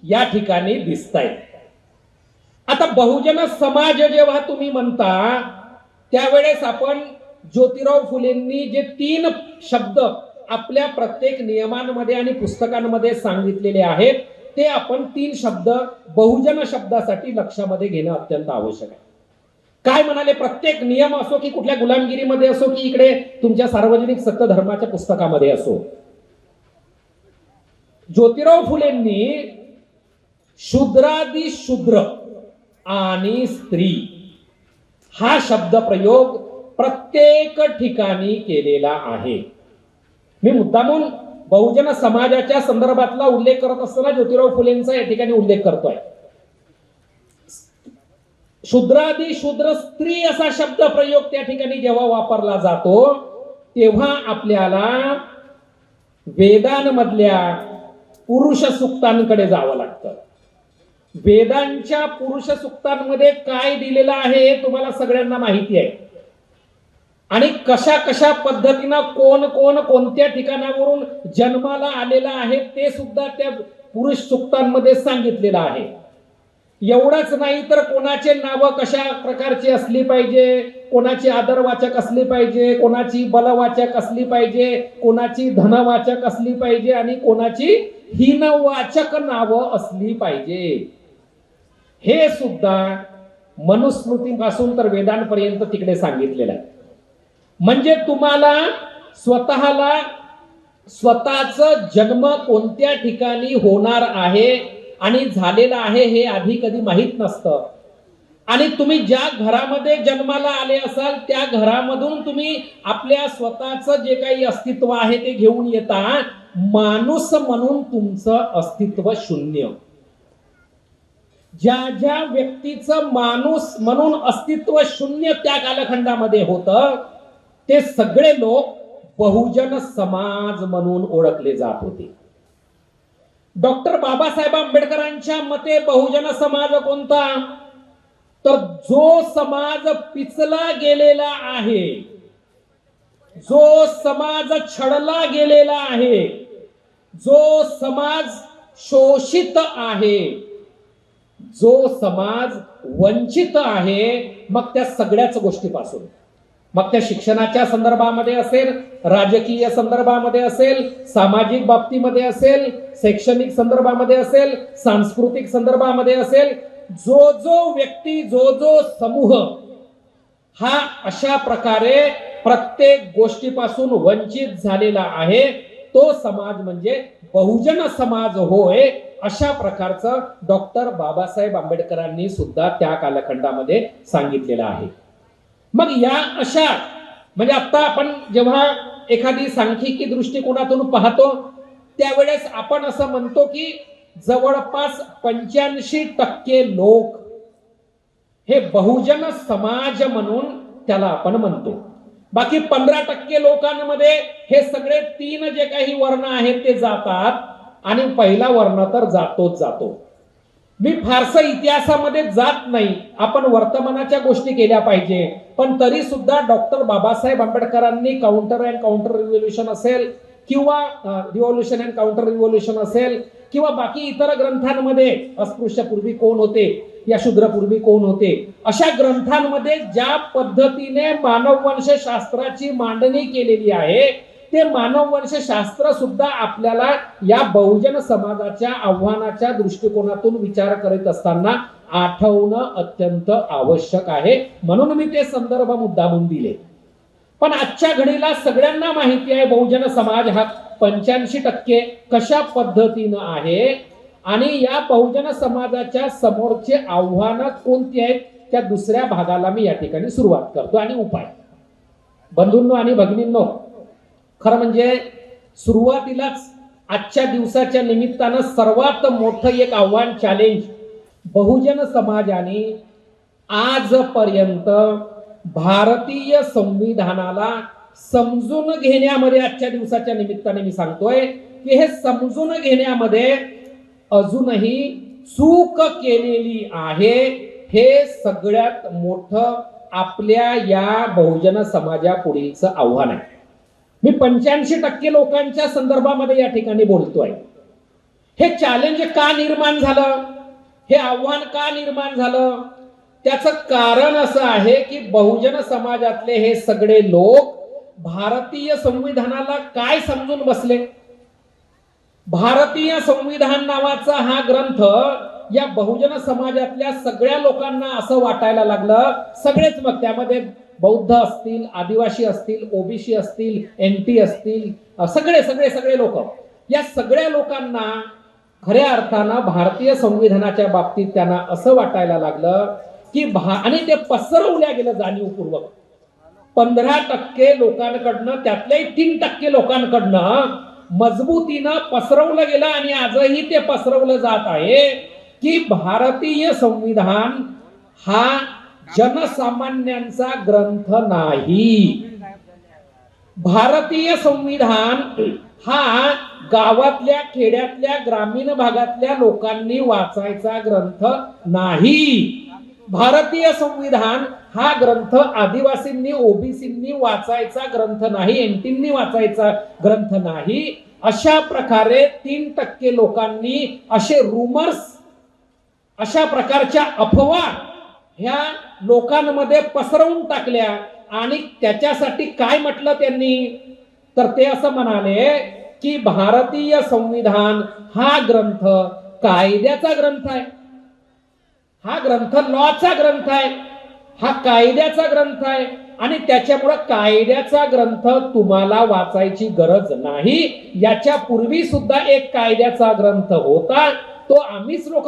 Speaker 3: या ठिकाणी दिसत आहेत. आता बहुजन समाज जेव्हा तुम्ही म्हणता त्यावेळेस आपण ज्योतिराव फुलेंनी जे 3 शब्द आपल्या प्रत्येक नियमांमध्ये आणि पुस्तकांमध्ये सांगितलेले आहेत ते आपण 3 शब्द बहुजन शब्दासाठी लक्षामध्ये घेणं अत्यंत आवश्यक आहे. काय म्हणाले? प्रत्येक नियम असो की कुठल्या गुलामगिरीमध्ये असो की इकडे तुमच्या सार्वजनिक सत्य धर्माच्या पुस्तकामध्ये असो, ज्योतिराव फुलेंनी शूद्रादी शूद्र आणि स्त्री हा शब्द प्रयोग प्रत्येक ठिकाणी केलेला आहे. मी मुद्दामून बहुजन समाजाच्या संदर्भातला उल्लेख करत असताना ज्योतिराव फुलेंचा या ठिकाणी उल्लेख करतोय. शूद्रादी शूद्र स्त्री असा शब्द प्रयोग त्या ठिकाणी जेव्हा वापरला जातो तेव्हा आपल्याला वेदांमधल्या पुरुष सूक्तांकडे जावं लागतं. वेदांच्या पुरुष सूक्तांमध्ये काय दिलेलं आहे हे तुम्हाला सगळ्यांना माहिती आहे. आणि कशा कशा पद्धतीनं कोण कोण कोणत्या ठिकाणावरून जन्माला आलेला आहे ते सुद्धा त्या पुरुष सूक्तांमध्ये सांगितलेलं आहे. एवढंच नाही तर कोणाचे नाव कशा प्रकारची असली पाहिजे, कोणाची आदरवाचक असली पाहिजे, कोणाची बलवाचक असली पाहिजे, कोणाची धनवाचक असली पाहिजे आणि कोणाची हीनवाचक नावं असली पाहिजे. हे सुद्धा मनुस्मृतीपासून तर वेदांपर्यंत तिकडे सांगितलेलं आहे. म्हणजे तुम्हाला स्वतःच जन्म कोणत्या ठिकाणी होणार आहे आणि झालेला आहे हे आधी कधी माहित नसतं. आणि तुम्ही ज्या घरामध्ये जन्माला आले असाल त्या घरामधून तुम्ही आपल्या स्वतःचं जे काही अस्तित्व आहे ते घेऊन येता. माणूस म्हणून तुमचं अस्तित्व शून्य. ज्या ज्या व्यक्तीचं माणूस म्हणून अस्तित्व शून्य त्या कालखंडामध्ये होतं ते सगळे लोक बहुजन समाज म्हणून ओळखले जात होते. डॉक्टर बाबासाहेब आंबेडकरांच्या मते बहुजन समाज कोणता? तर जो समाज पिचला गेलेला आहे, जो समाज छळला गेलेला आहे, जो समाज शोषित आहे, जो समाज वंचित आहे. मग त्या सगळ्याच गोष्टीपासून, मग त्या शिक्षणाच्या संदर्भामध्ये असेल, राजकीय संदर्भामध्ये असेल, सामाजिक बाबतीमध्ये असेल, शैक्षणिक संदर्भामध्ये असेल, सांस्कृतिक संदर्भामध्ये असेल, जो जो व्यक्ती, जो जो समूह हा अशा प्रकारे प्रत्येक गोष्टीपासून वंचित झालेला आहे तो समाज म्हणजे बहुजन समाज होय. अशा प्रकारचं डॉक्टर बाबासाहेब आंबेडकरांनी सुद्धा त्या कालखंडामध्ये सांगितलेलं आहे. मग या अशा म्हणजे आता आपण जेव्हा एखादी सांख्यिकी दृष्टिकोनातून पाहतो त्यावेळेस आपण असं म्हणतो की जवळपास 85% लोक हे बहुजन समाज म्हणून त्याला आपण म्हणतो. बाकी 15% लोकांमध्ये हे सगळे 3 जे काही वर्ण आहेत ते जातात आणि पहिला वर्ण तर जातोच जातो. मी फारसं इतिहासामध्ये जात नाही, आपण वर्तमानाच्या गोष्टी केल्या पाहिजे. पण तरी सुद्धा डॉक्टर बाबासाहेब आंबेडकरांनी काउंटर अँड काउंटर रिव्होल्युशन असेल किंवा रिव्होल्युशन अँड काउंटर रिव्होल्युशन असेल किंवा बाकी इतर ग्रंथांमध्ये अस्पृश्यपूर्वी कोण होते, या शूद्रपूर्वी कोण होते, अशा ग्रंथांमध्ये ज्या पद्धतीने मानववंश शास्त्राची मांडणी केलेली आहे ते मानववंश शास्त्र सुद्धा आपल्याला या बहुजन समाजाच्या आव्हानाच्या दृष्टिकोनातून विचार करीत असताना आठवणं अत्यंत आवश्यक आहे. म्हणून मी ते संदर्भ मुद्दामून दिले. पण आजच्या घडीला सगळ्यांना माहिती आहे बहुजन समाज हा 85% कशा पद्धतीनं आहे आणि या बहुजन समाजाच्या समोरचे आव्हानं कोणती आहेत त्या दुसऱ्या भागाला मी या ठिकाणी सुरुवात करतो आणि उपाय. बंधूंनो आणि भगिनींनो, खरं म्हणजे सुरुवातीलाच आजच्या दिवसाच्या निमित्तानं सर्वात मोठं एक आव्हान, चॅलेंज बहुजन समाजाने आजपर्यंत भारतीय संविधानाला समजून घेण्यामध्ये, आजच्या दिवसाच्या निमित्ताने मी सांगतोय की हे समजून घेण्यामध्ये अजूनही चूक केलेली आहे. हे सगळ्यात मोठं आपल्या या बहुजन समाजापुढीलचं आव्हान आहे. मी 85% लोकांच्या संदर्भामध्ये या ठिकाणी बोलतोय. हे चॅलेंज का निर्माण झालं, हे आव्हान का निर्माण झालं, त्याचं कारण असं आहे की बहुजन समाजातले हे सगळे लोक भारतीय संविधानाला काय समजून बसले. भारतीय संविधान नावाचा हा ग्रंथ या बहुजन समाजातल्या सगळ्या लोकांना असं वाटायला लागलं, सगळेच, मग त्यामध्ये बौद्ध असतील, आदिवासी असतील, ओबीसी असतील, एनटी असतील, सगळे सगळे सगळे लोक, या सगळ्या लोकांना खऱ्या अर्थानं भारतीय संविधानाच्या बाबतीत त्यांना असं वाटायला लागलं की आणि ते पसरवल्या गेलं जाणीवपूर्वक. 15% लोकांकडनं, त्यातल्याही 3% लोकांकडनं मजबूतीनं पसरवलं गेलं आणि आजही ते पसरवलं जात आहे की भारतीय संविधान हा जनसामान्यांचा ग्रंथ नाही. भारतीय संविधान हा गावातल्या, खेड्यातल्या, ग्रामीण भागातल्या लोकांनी वाचायचा ग्रंथ नाही. भारतीय संविधान हा ग्रंथ आदिवासींनी, ओबीसींनी वाचायचा ग्रंथ नाही, एनटींनी वाचायचा ग्रंथ नाही. अशा प्रकारे 3% लोकांनी असे रूमर्स, अशा प्रकारच्या अफवा ह्या लोकांमध्ये पसरवून टाकल्या. आणि त्याच्यासाठी काय म्हटलं त्यांनी, तर ते असं म्हणाले की भारतीय संविधान हा ग्रंथ कायद्याचा ग्रंथ आहे, हा ग्रंथ लॉचा ग्रंथ आहे, हा कायद्याचा ग्रंथ आहे आणि त्याच्यामुळे कायद्याचा ग्रंथ तुम्हाला वाचायची गरज नाही. याच्या पूर्वी सुद्धा एक कायद्याचा ग्रंथ होता, तो आम्हीच लोक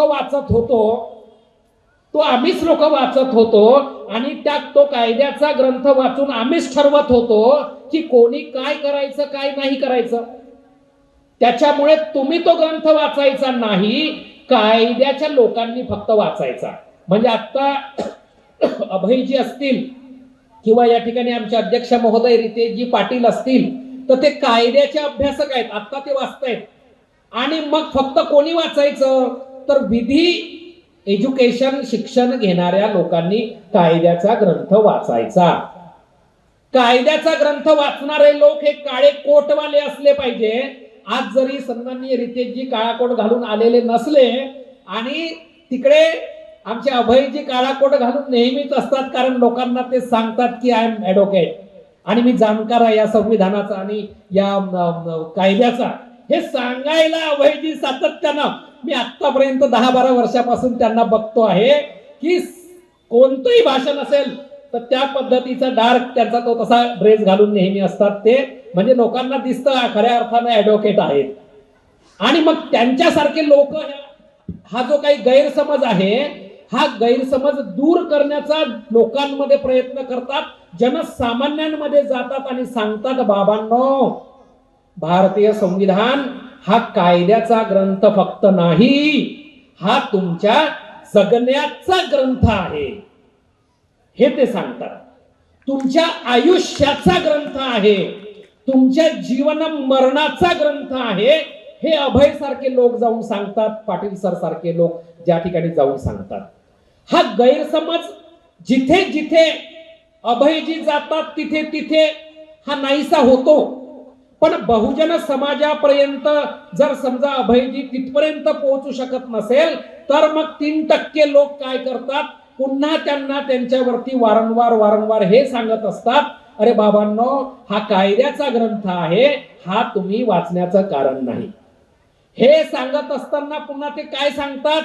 Speaker 3: वाचत होतो आणि त्यात तो कायद्याचा ग्रंथ वाचून आम्हीच ठरवत होतो की कोणी काय करायचं, काय नाही करायचं. त्याच्यामुळे तुम्ही तो ग्रंथ वाचायचा नाही, कायद्याच्या लोकांनी फक्त वाचायचा. म्हणजे आता अभयजी असतील किंवा या ठिकाणी आमचे अध्यक्ष महोदय रितेशजी पाटील असतील, तर ते कायद्याचे अभ्यासक आहेत, आता ते वाचतायत. आणि मग फक्त कोणी वाचायचं, तर विधी, एज्युकेशन, शिक्षण घेणाऱ्या लोकांनी कायद्याचा ग्रंथ वाचायचा. कायद्याचा ग्रंथ वाचणारे लोक हे काळे कोटवाले असले पाहिजे. आज जरी सन्माननीय रितेशजी काळा कोट घालून आलेले नसले आणि तिकडे आमचे अभयजी काळा कोट घालून नेहमीच असतात, कारण लोकांना ते सांगतात की आय एम ॲडव्होकेट आणि मी जाणकार आहे या संविधानाचा आणि या कायद्याचा, हे सांगायला अभयजी सातत्यानं, मी आतापर्यंत 10-12 वर्षापासून त्यांना बघतो आहे की कोणतंही भाषण असेल तर त्या पद्धतीचा डार्क त्यांचा तो तसा ड्रेस घालून नेहमी असतात ते, म्हणजे लोकांना दिसतं खऱ्या अर्थानं ॲडव्होकेट आहेत. आणि मग त्यांच्यासारखे लोक हा जो काही गैरसमज आहे, हा गैरसमज दूर करण्याचा लोकांमध्ये प्रयत्न करतात, जनसामान्यांमध्ये जातात आणि सांगतात, बाबांनो, भारतीय संविधान हा कायद्याचा ग्रंथ फक्त नाही, हा तुमच्या जगण्याचा ग्रंथ आहे. हे ते सांगतात. तुमच्या आयुष्याचा ग्रंथ आहे, तुमच्या जीवन मरणाचा ग्रंथ आहे. हे अभय सारखे लोक जाऊन सांगतात, पाटील सर सारखे लोक ज्या ठिकाणी जाऊन सांगतात. हा गैरसमज जिथे जिथे अभयजी जातात तिथे तिथे हा नाहीसा होतो. पण बहुजन समाजापर्यंत जर समजा अभयजी तिथपर्यंत पोहोचू शकत नसेल, तर मग 3% लोक काय करतात, पुन्हा त्यांना त्यांच्यावरती वारंवार हे सांगत असतात, अरे बाबांनो, हा कायद्याचा ग्रंथ आहे, हा तुम्ही वाचण्याचं कारण नाही. हे सांगत असताना पुन्हा ते काय सांगतात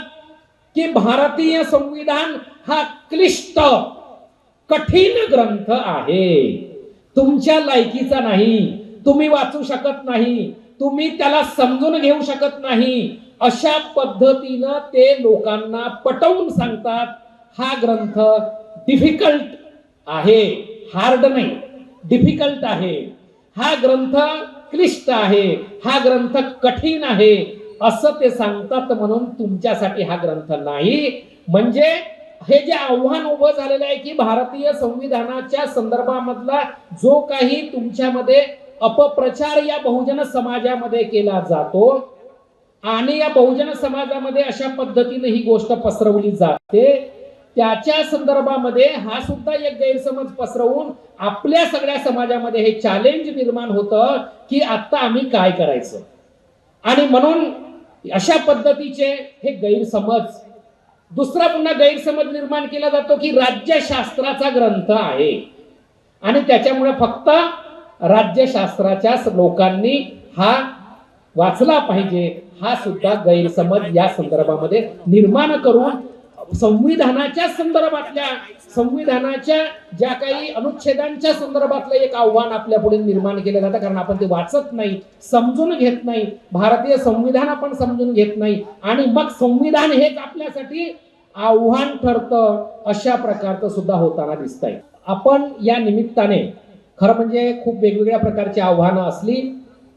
Speaker 3: की भारतीय संविधान हा क्लिष्ट, कठीण ग्रंथ आहे, तुमच्या लायकीचा नाही, तुम्ही वाचू शकत नाही, तुम्ही त्याला समजून घेऊ शकत नाही. अशा पद्धतीनं ते लोकांना पटवून सांगतात, हा ग्रंथ डिफिकल्ट आहे, हार्ड नाही, डिफिकल्ट आहे, हा ग्रंथ क्लिष्ट आहे, हा ग्रंथ कठीण आहे, असं ते सांगतात, म्हणून तुमच्यासाठी हा ग्रंथ नाही. म्हणजे हे जे आव्हान उभं झालेलं आहे की भारतीय संविधानाच्या संदर्भामधला जो काही तुमच्यामध्ये अपप्रचार या बहुजन समाजामध्ये केला जातो आणि या बहुजन समाजामध्ये अशा पद्धतीने ही गोष्ट पसरवली जाते, त्याच्या संदर्भामध्ये हा सुद्धा एक गैरसमज पसरवून आपल्या सगळ्या समाजामध्ये हे चॅलेंज निर्माण होतं की आता आम्ही काय करायचं. आणि म्हणून अशा पद्धतीचे हे गैरसमज, दुसरा पुन्हा गैरसमज निर्माण केला जातो की राज्यशास्त्राचा ग्रंथ आहे आणि त्याच्यामुळे फक्त राज्यशास्त्राच्या लोकांनी हा वाचला पाहिजे, हा सुद्धा गैरसमज या संदर्भामध्ये निर्माण करून संविधानाच्या संदर्भातल्या, संविधानाच्या ज्या काही अनुच्छेदांच्या संदर्भातलं एक आव्हान आपल्या पुढे निर्माण केलं जातं. कारण आपण ते वाचत नाही, समजून घेत नाही, भारतीय संविधान आपण समजून घेत नाही आणि मग संविधान हेच आपल्यासाठी आव्हान ठरतं, अशा प्रकारचं सुद्धा होताना दिसतंय. आपण या निमित्ताने खरं म्हणजे खूप वेगवेगळ्या प्रकारची आव्हानं असली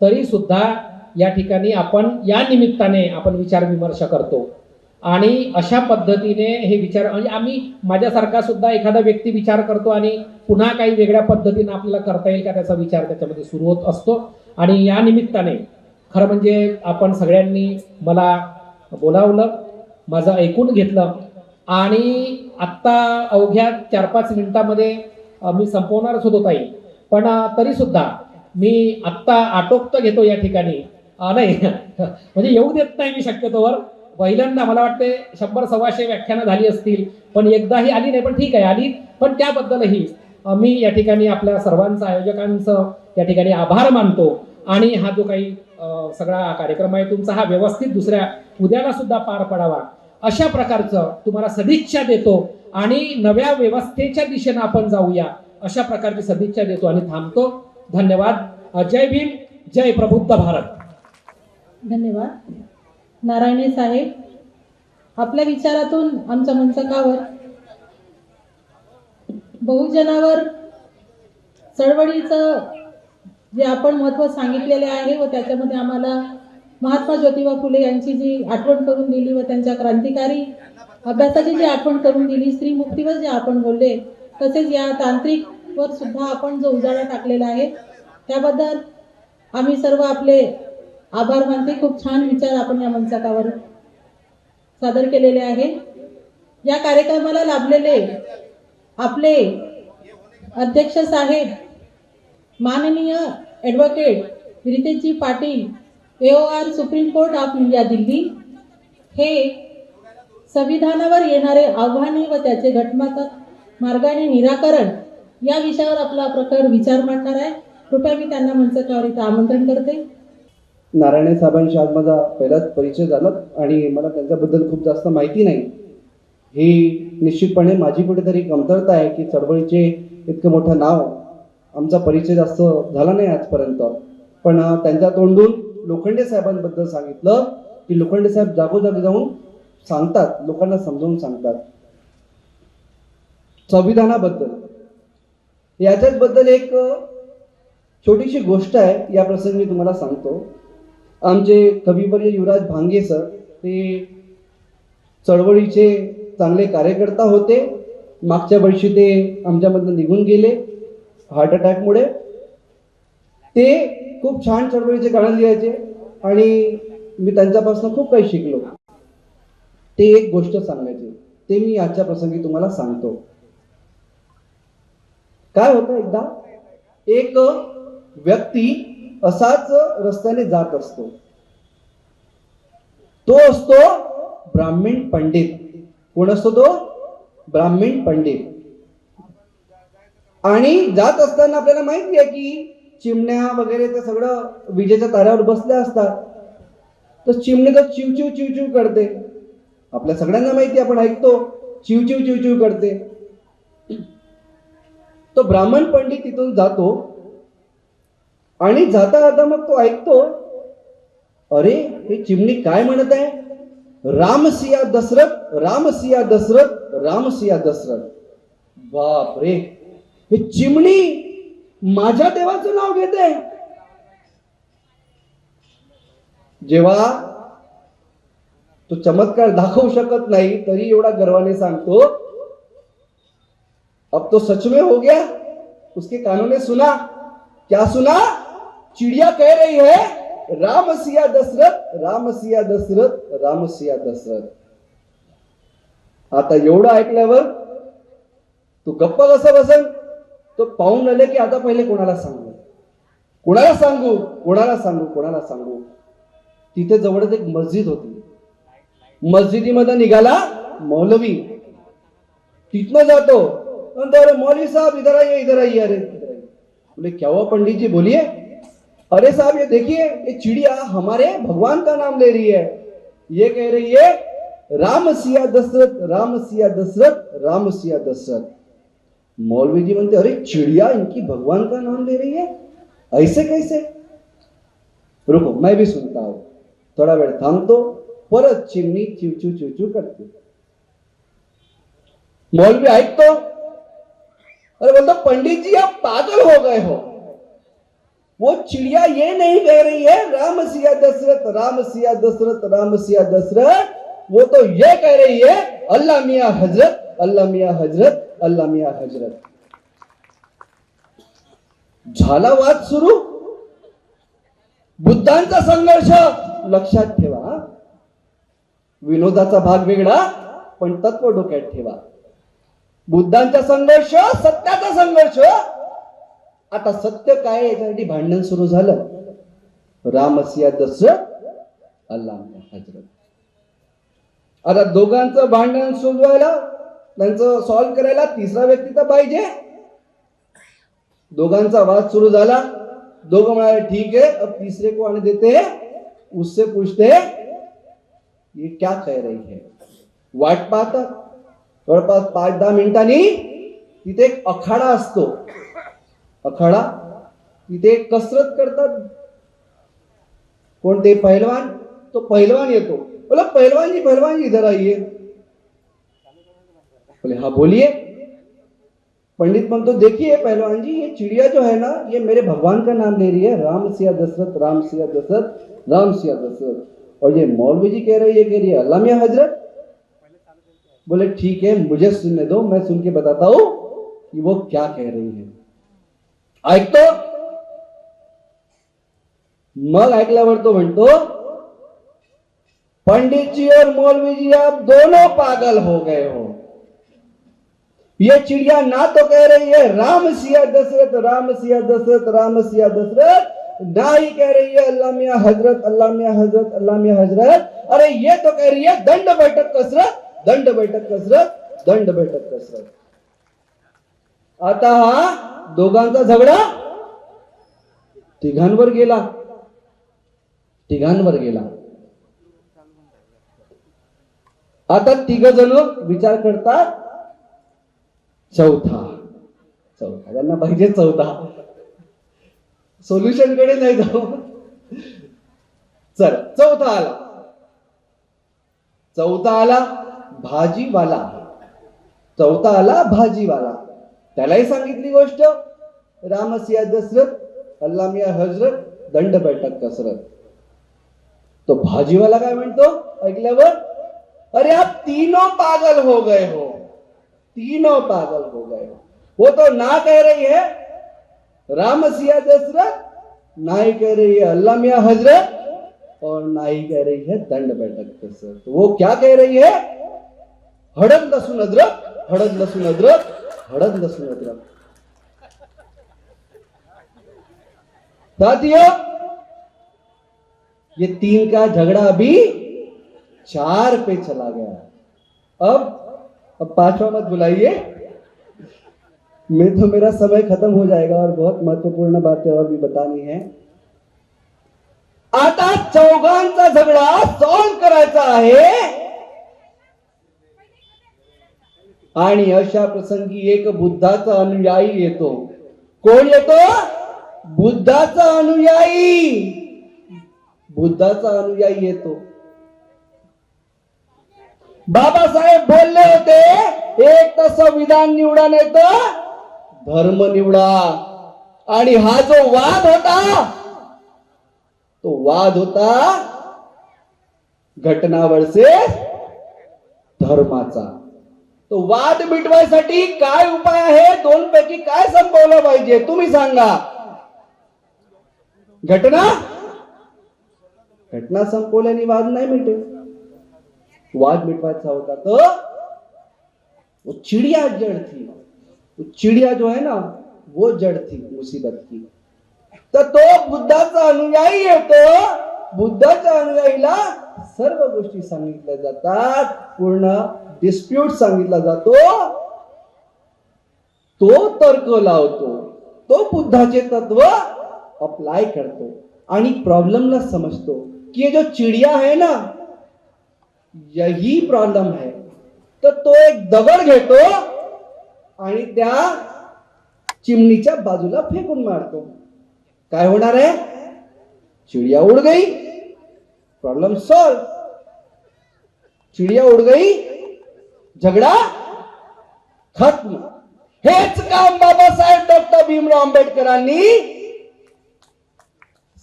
Speaker 3: तरी सुद्धा या ठिकाणी आपण या निमित्ताने आपण विचार विमर्श करतो आणि अशा पद्धतीने हे विचार, म्हणजे आम्ही, माझ्यासारखा सुद्धा एखादा व्यक्ती विचार करतो आणि पुन्हा काही वेगळ्या पद्धतीने आपल्याला करता येईल का त्याचा विचार त्याच्यामध्ये सुरू होत असतो. आणि या निमित्ताने खरं म्हणजे आपण सगळ्यांनी मला बोलावलं, माझं ऐकून घेतलं आणि आत्ता अवघ्या 4-5 मिनिटामध्ये मी संपवणारच होतो ताई, पण तरी सुद्धा मी आत्ता आटोपत घेतो या ठिकाणी. नाही म्हणजे येऊ देत नाही मी शक्यतोवर. पहिल्यांदा मला वाटते 100-125 व्याख्यानं झाली असतील, पण एकदाही आली नाही, पण ठीक आहे आली. पण त्याबद्दलही मी या ठिकाणी आपल्या सर्वांचं, आयोजकांचं या ठिकाणी आभार मानतो. आणि हा जो काही सगळा कार्यक्रम आहे तुमचा, हा व्यवस्थित दुसऱ्या उद्याला सुद्धा पार पडावा अशा प्रकारचं तुम्हाला सदिच्छा देतो आणि नव्या व्यवस्थेच्या दिशेनं आपण जाऊया अशा प्रकारची सदिच्छा देतो आणि थांबतो. धन्यवाद. जय भीम, जय प्रबुद्ध भारत.
Speaker 5: धन्यवाद. नारायणे साहेब, आपल्या विचारातून आमच्या मंचकावर बहुजनावर चळवळीचं जे आपण महत्त्व सांगितलेले आहे व त्याच्यामध्ये आम्हाला महात्मा ज्योतिबा फुले यांची जी आठवण करून दिली व त्यांच्या क्रांतिकारी अभ्यासाची जी आठवण करून दिली, स्त्री मुक्तीवर जे आपण बोलले, तसेच या तांत्रिकवर सुद्धा आपण जो उजाळा टाकलेला आहे त्याबद्दल आम्ही सर्व आपले आभार मानते. खूप छान विचार आपण या मंचकावर सादर केलेले आहे. या कार्यक्रमाला लाभलेले आपले अध्यक्ष साहेब माननीय advocate Ritesh ji Patil, AOR Supreme court of India Delhi, हे संविधानावर येणारे आव्हाने व त्याचे घटनात्मक मार्गाने निराकरण या विषयावर आपला प्रखर विचार मांडणार आहे. कृपया मी त्यांना मंचकावर इथं आमंत्रण करते.
Speaker 6: नारायणे साहेबांशी आज माझा पहिलाच परिचय झाला आणि मला त्यांच्याबद्दल खूप जास्त माहिती नाही. ही निश्चितपणे माझी कुठेतरी कमतरता आहे की चळवळीचे इतकं मोठं नाव, आमचा परिचय जास्त झाला नाही आजपर्यंत. पण त्यांच्या तोंडून लोखंडे साहेबांबद्दल सांगितलं की लोखंडे साहेब जागोजागी जाऊन सांगतात, लोकांना समजावून सांगतात संविधानाबद्दल. याच्याबद्दल एक छोटीशी गोष्ट आहे, या प्रसंगी मी तुम्हाला सांगतो. आमचे कविवर्य युवराज भांगे सर, ते चळवळीचे चांगले कार्यकर्ता होते. मागच्या वर्षी ते आमच्यामधून निघून गेले हार्ट अटॅकमुळे. ते खूप छान चळवळीचे गाणं लिहायचे आणि मी त्यांच्यापासून खूप काही शिकलो. ते एक गोष्ट सांगायचे, ते मी आजच्या प्रसंगी तुम्हाला सांगतो. काय होतं, एकदा एक व्यक्ती असाच रस्त्याने जात असतो. तो असतो ब्राह्मण पंडित. कोण असतो तो? ब्राह्मण पंडित. आणि जात असताना आपल्याला माहिती आहे की चिमण्या वगैरे ते सगळं विजेच्या ताऱ्यावर बसल्या असतात. तर चिमणी तर चिवचिव चिवचिव करते. आपल्या सगळ्यांना माहिती, आपण ऐकतो चिवचिव चिवचिव करते. तो ब्राह्मण पंडित तिथून जातो आणि जाता जाता मग तो ऐकतो, अरे हे चिमणी काय म्हणत आहे? राम सिया दशरथ, राम सिया दशरथ, राम सिया दशरथ. बाप रे, हे चिमणी माझ्या देवाचं नाव घेते. जेव्हा तो चमत्कार दाखवू शकत नाही तरी एवढा गर्वाने सांगतो, अब तो सच में हो गया. उसके कानों ने सुना. क्या सुना? चिड़िया कह रही है राम सिया दशरथ, राम सिया दशरथ, राम सिया दशरथ. आता एवढं ऐकल्यावर तू गप्प कसं बसन? तो पाहून आले की आता पहिले कोणाला सांगू, कोणाला सांगू, कोणाला सांगू, कोणाला सांगू. तिथे जवळच एक मस्जिद होती. मस्जिदीमध्ये निघाला मौलवी. तिथनं जातो, अरे मौलवी साहब इधर आइए, इधर आइए. अरे बोले क्या हुआ पंडित जी, बोलिए. अरे साहब ये देखिए, ये चिड़िया हमारे भगवान का नाम ले रही है. ये कह रही है राम सिया दशरथ, राम सिया दशरथ, राम सिया दशरथ. मौलवी जी म्हणते अरे चिड़िया इनकी भगवान का नाम ले रही है, ऐसे कैसे? रुको मैं भी सुनता हूं. थोडा वेळ थांबतो, परत चिमणी चिवचू चिवचू करते. मौलवी ऐकतो. अरे बोलता पंडित जी आप पागल हो गए हो. वो चिड़िया ये नहीं कह रही है राम सिया दशरथ, राम सिया दशरथ, राम सिया दशरथ. वो तो ये कह रही है अल्लाह मियां हजरत, अल्लाह मियां हजरत, अल्लाह मियां हजरत. झाला वाद सुरू. बुद्धांचा संघर्ष लक्षात ठेवा. विनोदाचा भाग वेगळा पण तत्व डोक्यात ठेवा. बुद्धांचा संघर्ष, सत्याचा संघर्ष. आता सत्य काय याच्यासाठी भांडण सुरू झालं. राम सिया दशरथ, अल्लाह मियां हजरत. आता दोघांचं भांडण सुलवायला, त्यांचं सॉल्व्ह करायला तिसरा व्यक्ती तर पाहिजे. दोघांचा वाद सुरू झाला. दोघं म्हणाले ठीक है, अब तीसरे को आने देते हैं. उससे पूछते ये क्या कह रही है. वाट पाहतात. जवळपास 5-10 मिनिटांनी तिथे एक अखाडा असतो. अखाडा तिथे कसरत करतात. कोणते पहलवान. तो पहलवान येतो. बोला पहलवान जी इधर आइए. बोले हाँ बोलिए. पंडित म्हणतो देखिए पहलवान जी, ये चिड़िया जो है ना ये मेरे भगवान का नाम ले रही है, राम सिया दशरथ, राम सिया दशरथ, राम सिया दशरथ. और ये मौलवी जी कह रही है अल्लाह मियां हजरत. बोले ठीक है मुझे सुनने दो, मैं सुन के बताता हूं कि वो क्या कह रही है. ऐकतो. मग ऐकल्यावर तो म्हणतो पंडित जी और मौलवी जी आप दोनों पागल हो गए हो. ये चिड़िया ना तो कह रही है राम सिया दशरथ, राम सिया दशरथ, राम सिया दशरथ, ना ही कह रही है अल्लाह मियां हजरत, अल्लाह मियां हजरत, अल्लाह मियां हजरत. अरे ये तो कह रही है दंड बैठक कसरत, दंड बैठक कसरत, दंड बैठक कसरत. आता हा दोघांचा झगडा तिघांवर गेला. तिघांवर गेला. आता तिघ जण विचार करतात चौथा. त्यांना पाहिजे चौथा. सोल्युशन कडे नाही जाऊ. चल चौथा आला. चौथा आला भाजीवाला. चौथा आला भाजीवाला. त्यालाही सांगितली गोष्ट राम सिया दशरथ, अल्लाह मियां हजरत, दंड बैठक कसरत. तो भाजीवाला काय म्हणतो ऐकल्यावर, अरे आप तीनों पागल हो गए हो, तीनों पागल हो गए हो. वो तो ना कह रही है राम सिया दशरथ, ना ही कह रही है अल्लाह मियां हजरत, और ना ही कह रही है दंड बैठक कसरत. तो वो क्या कह रही है हड़द लहसुन अदरक, हड़द लहसुन अदरक, हड़द लहसुन अदरक. साथियों ये 3 का झगड़ा अभी 4 पे चला गया. अब 5वां मत बुलाइए, मैं तो मेरा समय खत्म हो जाएगा और बहुत महत्वपूर्ण बातें और भी बतानी है. आता चौघांचा झगडा सॉल्व करायचा आहे. आणि अशा प्रसंगी एक बुद्धाचा अनुयायी येतो. कोण येतो? बुद्धाचा अनुयायी. बुद्धाचा अनुयायी येतो. बाबासाहेब बोलले होते एक तर संविधान निवडा नाही तर धर्म निवडा. आणि हा जो वाद होता तो वाद होता घटना वर्सेस धर्माचा. तो वाद मिटवायसाठी काय उपाय आहे? दोन पैकी काय संपवलं पाहिजे तुम्ही सांगा. घटना संपवल्याने वाद नाही मिटेल. वाद मिटवायचा होता तर वो चिड़िया जड़ थी. वो चिड़िया जो है ना वो जड़ थी मुसीबत की. तर तो बुद्धाचा अनुयायी येतो. बुद्धाच्या अनुयायीला सर्व गोष्टी सांगितल्या जातात. पूर्ण डिस्प्यूट सांगितला जातो. तो तर्क लावतो. तो बुद्धाचे तत्व अप्लाय करतो आणि प्रॉब्लेमला समजतो कि ये जो चिड़िया है ना यही प्रॉब्लेम है. तर तो एक दगड घेतो आणि त्या चिमणीच्या बाजूला फेकून मारतो. काय होणार आहे? चिड़िया उड़ गई, प्रॉब्लम सॉल्व. चिड़िया उड़ गई, झगडा खत्म. हेच काम बाबासाहेब डॉक्टर भीमराव आंबेडकरांनी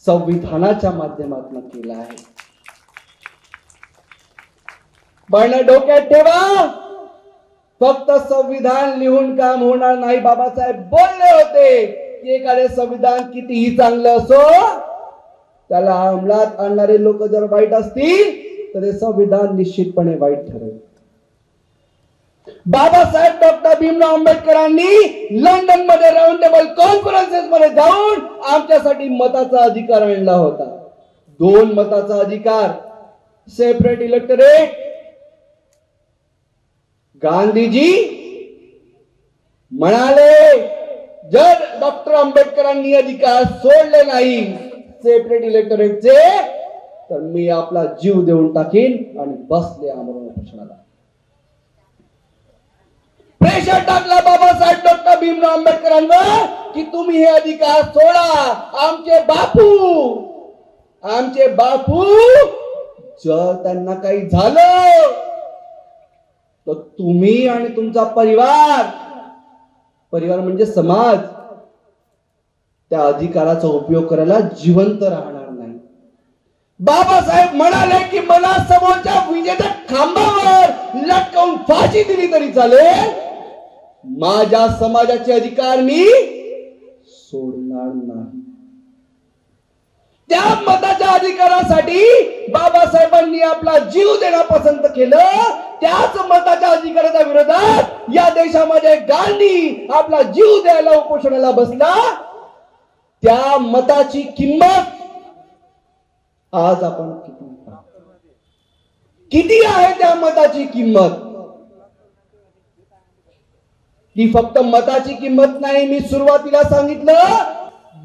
Speaker 6: संविधानाच्या माध्यमातून केलं आहे. पण डोक्यात ठेवा, फक्त संविधान लिहून काम होणार नाही. बाबासाहेब बोलले होते की एखादे संविधान कितीही चांगलं असो त्याला अंमलात आणणारे लोक जर वाईट असतील तर हे संविधान निश्चितपणे वाईट ठरेल. बाबासाहेब डॉक्टर भीमराव आंबेडकरांनी लंडन मध्ये राऊंड टेबल कॉन्फरन्सेस मध्ये जाऊन आमच्यासाठी मताचा अधिकार आणला होता. 2 मताचा अधिकार, सेपरेट इलेक्टोरेट. गांधीजी म्हणाले जर डॉक्टर आंबेडकरांनी अधिकार सोडले नाही सेपरेट इलेक्टोरेटचे तर मी आपला जीव देऊन टाकीन. आणि बसले आमरण उपोषणाला. प्रेशर टाकला बाबासाहेब डॉक्टर भीमराव आंबेडकरांवर की तुम्ही हे अधिकार सोडा. आमचे बापू जर त्यांना काही झालं तर तुम्ही आणि तुमचा परिवार म्हणजे समाज त्या अधिकाराचा उपयोग करायला जिवंत राहणार नाही. बाबासाहेब म्हणाले की मला समोरच्या विजेच्या खांबावर लटकवून फाशी दिली तरी चालेल, माझ्या समाजाचे अधिकार मी सोडणार नाही. त्या मताच्या अधिकारासाठी बाबासाहेबांनी आपला जीव देणं पसंत केलं. त्याच मताच्या अधिकाराच्या विरोधात या देशामध्ये गांधी आपला जीव द्यायला उपोषणाला बसला. त्या मताची किंमत आज आपण किती आहे? त्या मताची किंमत ती फक्त मताची किंमत नाही. मी सुरुवातीला सांगितलं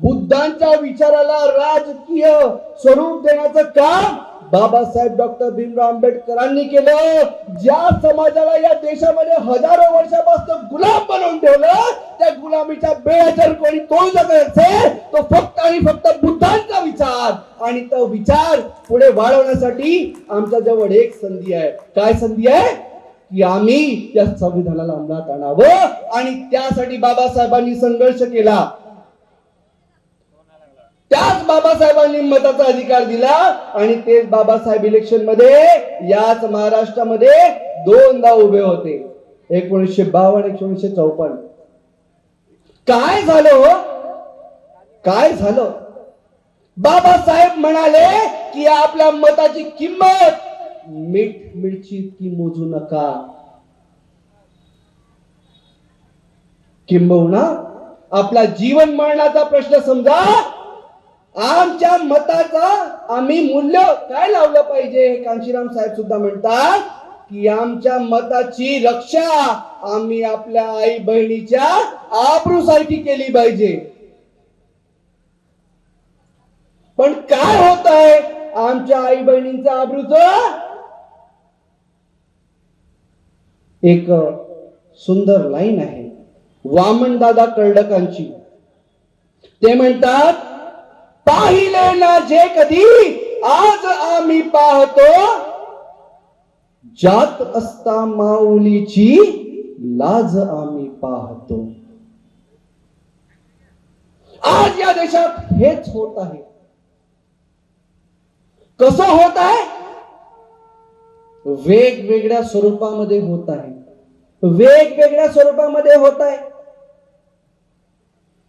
Speaker 6: बुद्धांच्या विचाराला राजकीय स्वरूप देण्याचं काम बाबासाहेब डॉक्टर भीमराव आंबेडकरांनी केलं. ज्या समाजाला या देशामध्ये हजारो वर्षापासून गुलाम बनवून ठेवलं त्या गुलामीच्या बेअसर कोणी तोड असेल तो फक्त आणि फक्त बुद्धांचा विचार. आणि तो विचार पुढे वाढवण्यासाठी आमच्या जवळ एक संधी आहे. काय संधी आहे? की आम्ही या संविधानाला अंमलात आणावं. आणि त्यासाठी बाबासाहेबांनी संघर्ष केला. त्याच बाबासाहेबांनी मताचा अधिकार दिला. आणि तेच बाबासाहेब इलेक्शन मध्ये याच महाराष्ट्रामध्ये 2दा उभे होते, 1952 1954. काय झालं? बाबासाहेब म्हणाले की आपल्या मताची किंमत मीठ मिरची इतकी मोजू नका. किंबहुना आपला जीवन मरणाचा प्रश्न समजा. आमच्या मताचा आम्ही मूल्य काय लावलं पाहिजे? कांशीराम साहेब सुद्धा म्हणतात की आमच्या मताची रक्षा आम्ही आपल्या आई बहिणीच्या आबरूसारखी केली पाहिजे. पण काय होत आहे आमच्या आई बहिणींच्या आबरूचं? एक सुंदर लाईन आहे वामनदादा कर्डकांची. ते म्हणतात पाहिले ना जे कधी आज आम्ही पाहतो जात असता माऊलीची लाज आम्ही पाहतो. आज या देशात हेच होत आहे. कसं होत आहे? वेगवेगळ्या स्वरूपामध्ये होत आहे, वेगवेगळ्या स्वरूपामध्ये होत आहे.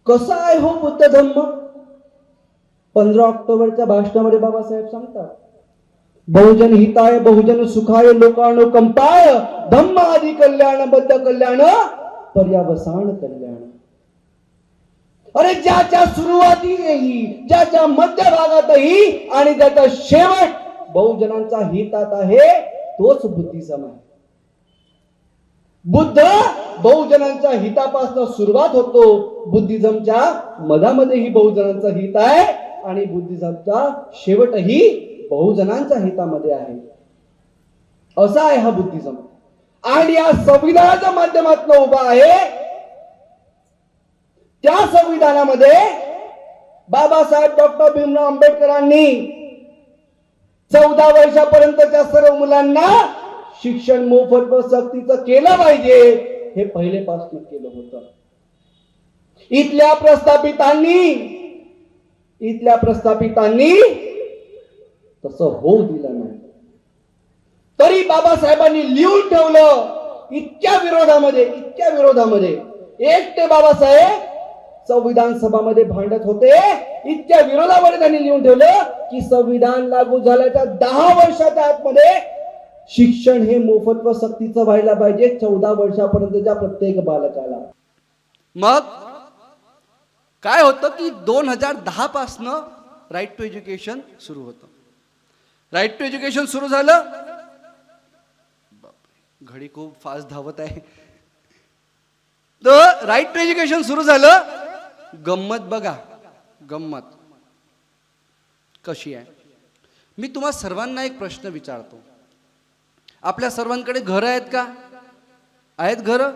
Speaker 6: कसा आहे हो बुद्ध धम्म? 15 ऑक्टोबरच्या भाषणामध्ये बाबासाहेब सांगतात, बहुजन हिताय बहुजन सुखाय लोकानुकंपाय धम्म आदि कल्याण बद्ध कल्याण पर्यावसान कल्याण. अरे ज्याच्या सुरुवातीही, ज्याच्या मध्यभागातही आणि ज्याचा शेवट बहुजनांचा हितात आहे, तोच बुद्धिझम आहे. बुद्ध बहुजनांच्या हितापासून सुरुवात होतो. बुद्धिझमच्या मधामध्येही बहुजनांचा हित आहे आणि बुद्धिझमचा शेवटही बहुजनांच्या हितामध्ये आहे. असा आहे हा बुद्धिझम. आणि या संविधानाच्या माध्यमातून उभा आहे. त्या संविधानामध्ये बाबासाहेब डॉक्टर भीमराव आंबेडकरांनी 14 वर्षापर्यंतच्या सर्व मुलांना शिक्षण मोफत व सक्तीचं केलं पाहिजे, हे पहिलेपासून केलं होतं. इथल्या प्रस्थापितांनी तसं होऊ दिलं नाही. तरी बाबासाहेबांनी लिहून ठेवलं इतक्या विरोधामध्ये एकटे बाबासाहेब संविधान सभामध्ये भांडत होते. इतक्या विरोधामध्ये त्यांनी लिहून ठेवलं की संविधान लागू झाल्याच्या 10 वर्षाच्या आतमध्ये शिक्षण हे मोफत व सक्तीचं व्हायला पाहिजे 14 वर्षापर्यंतच्या प्रत्येक बालकाला.
Speaker 7: मग काय होतं की 2010 पासून राईट टू एज्युकेशन सुरू होतं. राईट टू एज्युकेशन सुरू झालं. घडी खूप फास्ट धावत आहे. तर राईट टू एज्युकेशन सुरू झालं. गंमत बघा, गंमत कशी आहे. मी तुम्हा सर्वांना एक प्रश्न विचारतो. आपल्या सर्वांकडे घरं आहेत का? आहेत घरं?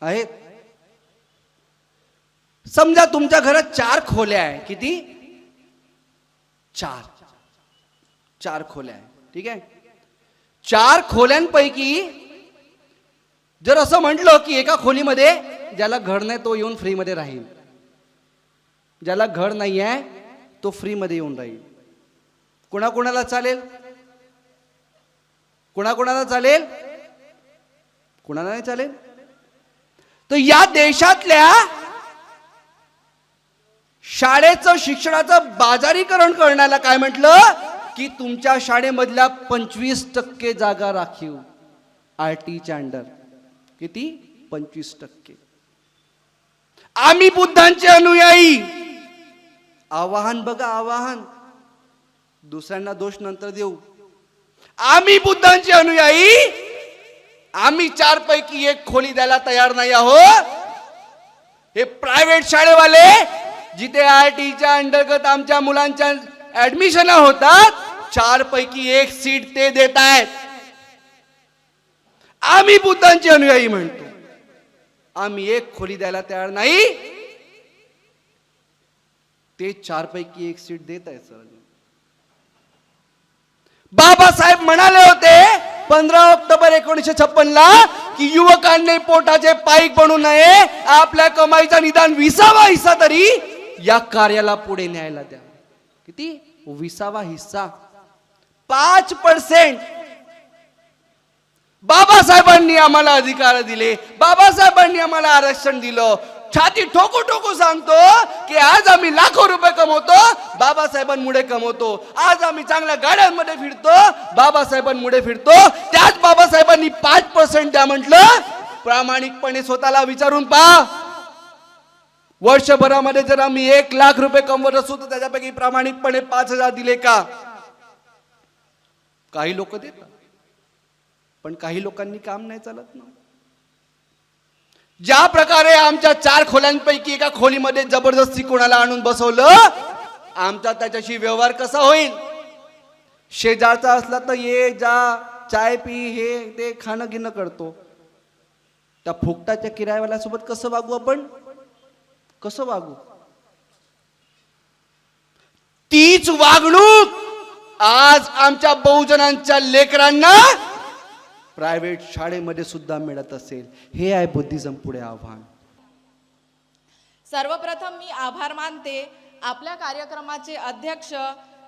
Speaker 7: आहेत. समजा तुमच्या घरात 4 खोल्या आहे. किती? 4 खोल्या आहे. ठीक आहे. 4 खोल्यांपैकी जर असं म्हटलं की एका खोलीमध्ये ज्याला घर नाही तो येऊन फ्री मध्ये राहील, ज्याला घर नाही आहे तो फ्री मध्ये येऊन राहील, कोणाकोणाला चालेल? कोणाकोणाला चालेल? कोणाला नाही चालेल? तर या देशातल्या शाळेचं शिक्षणाचं बाजारीकरण करण्याला काय म्हटलं की तुमच्या शाळेमधल्या 25% जागा राखीव आरटीच्या अंडर. किती? 25%. आम्ही बुद्धांचे अनुयायी. आवाहन बघा, आवाहन. दुसऱ्यांना दोष नंतर देऊ. आम्ही बुद्धांचे अनुयायी. आम्ही 4 पैकी 1 खोली द्यायला तयार नाही आहोत. हे प्रायव्हेट शाळेवाले जिथे आरटीच्या अंतर्गत आमच्या मुलांच्या ऍडमिशन होतात 4 पैकी 1 सीट ते देत आहेत. आम्ही बुद्धांचे अनुयायी म्हणतो. आम्ही 1 खोली द्यायला तयार नाही. ते 4 पैकी 1 सीट देत आहेत. सर बाबासाहेब म्हणाले होते 15 ऑक्टोबर 1956 की युवकांनी पोटाचे पाईक बनू नये. आपल्या कमाईचा निदान 20वा हिस्सा तरी या कार्याला पुढे न्यायला द्या. किती? 20वा हिस्सा. 5%. बाबासाहेबांनी आम्हाला अधिकार दिले. बाबासाहेबांनी आम्हाला आरक्षण दिलं. छाती ठोकू ठोकू सांगतो की आज आम्ही लाखो रुपये कमवतो, बाबासाहेबांमुळे कमवतो. आज आम्ही चांगल्या गाड्यांमध्ये फिरतो, बाबासाहेबांमुळे फिरतो. त्याच बाबासाहेबांनी 5% द्या म्हटलं. प्रामाणिकपणे स्वतःला विचारून पहा. वर्षभरामध्ये जर आम्ही 1 लाख रुपये कमवत असू तर त्याच्यापैकी प्रामाणिकपणे 5,000 दिले का? काही लोक देतात, पण काही लोकांनी काम नाही चालत ना. ज्या प्रकारे आमच्या 4 खोल्यांपैकी एका खोलीमध्ये जबरदस्ती कोणाला आणून बसवलं, आमचा त्याच्याशी व्यवहार कसा होईल? शेजारचा असला तर ये जा चाय पी हे ते खाणं घेणं करतो. त्या फुकटाच्या किरायावाल्यासोबत कसं वागू आपण? कसं वागू? तीच वागणूक आज आमच्या बहुजनांच्या लेकरांना प्रायव्हेट शाळेमध्ये सुद्धा मिळत असेल. हे आहे बुद्धिझम पुढे आव्हान.
Speaker 8: सर्वप्रथम मी आभार मानते आपल्या कार्यक्रमाचे अध्यक्ष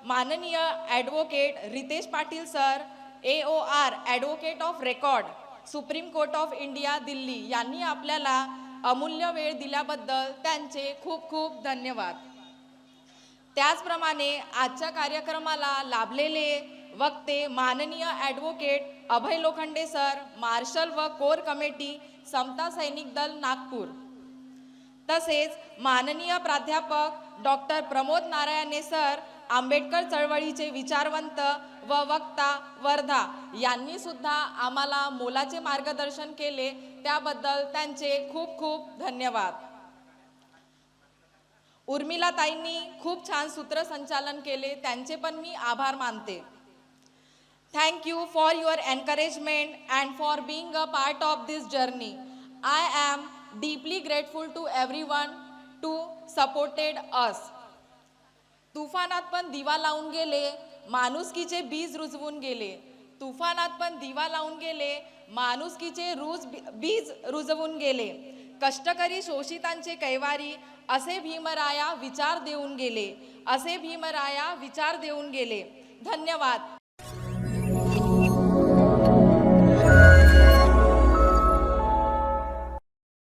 Speaker 8: माननीय advocate Ritesh Patil sir, AOR advocate of record, supreme court of India Delhi यांनी आपल्याला अमूल्य वेळ दिल्याबद्दल त्यांचे खूप खूप धन्यवाद. त्याचप्रमाणे आजच्या कार्यक्रमाला लाभलेले वक्ते माननीय ॲडव्होकेट अभय लोखंडे सर, मार्शल व कोर कमिटी, समता सैनिक दल नागपूर, तसेच माननीय प्राध्यापक डॉक्टर प्रमोद नारायणे सर, आंबेडकर चळवळीचे विचारवंत व वक्ता वर्धा यांनी सुद्धा आम्हाला मोलाचे मार्गदर्शन केले, त्याबद्दल त्यांचे खूप खूप धन्यवाद. उर्मिलाताईंनी खूप छान सूत्रसंचालन केले, त्यांचे पण मी आभार मानते. Thank you for your encouragement and for being a part of this journey. I am deeply grateful to everyone who supported us. तुफानात पण दिवा लावून गेले, माणुसकीचे बीज रुजवून गेले. तुफानात पण दिवा लावून गेले, माणुसकीचे बीज रुजवून गेले. कष्टकरी शोषितांचे कैवारी असे भीमराया विचार देऊन गेले, असे भीमराया विचार देऊन गेले. धन्यवाद.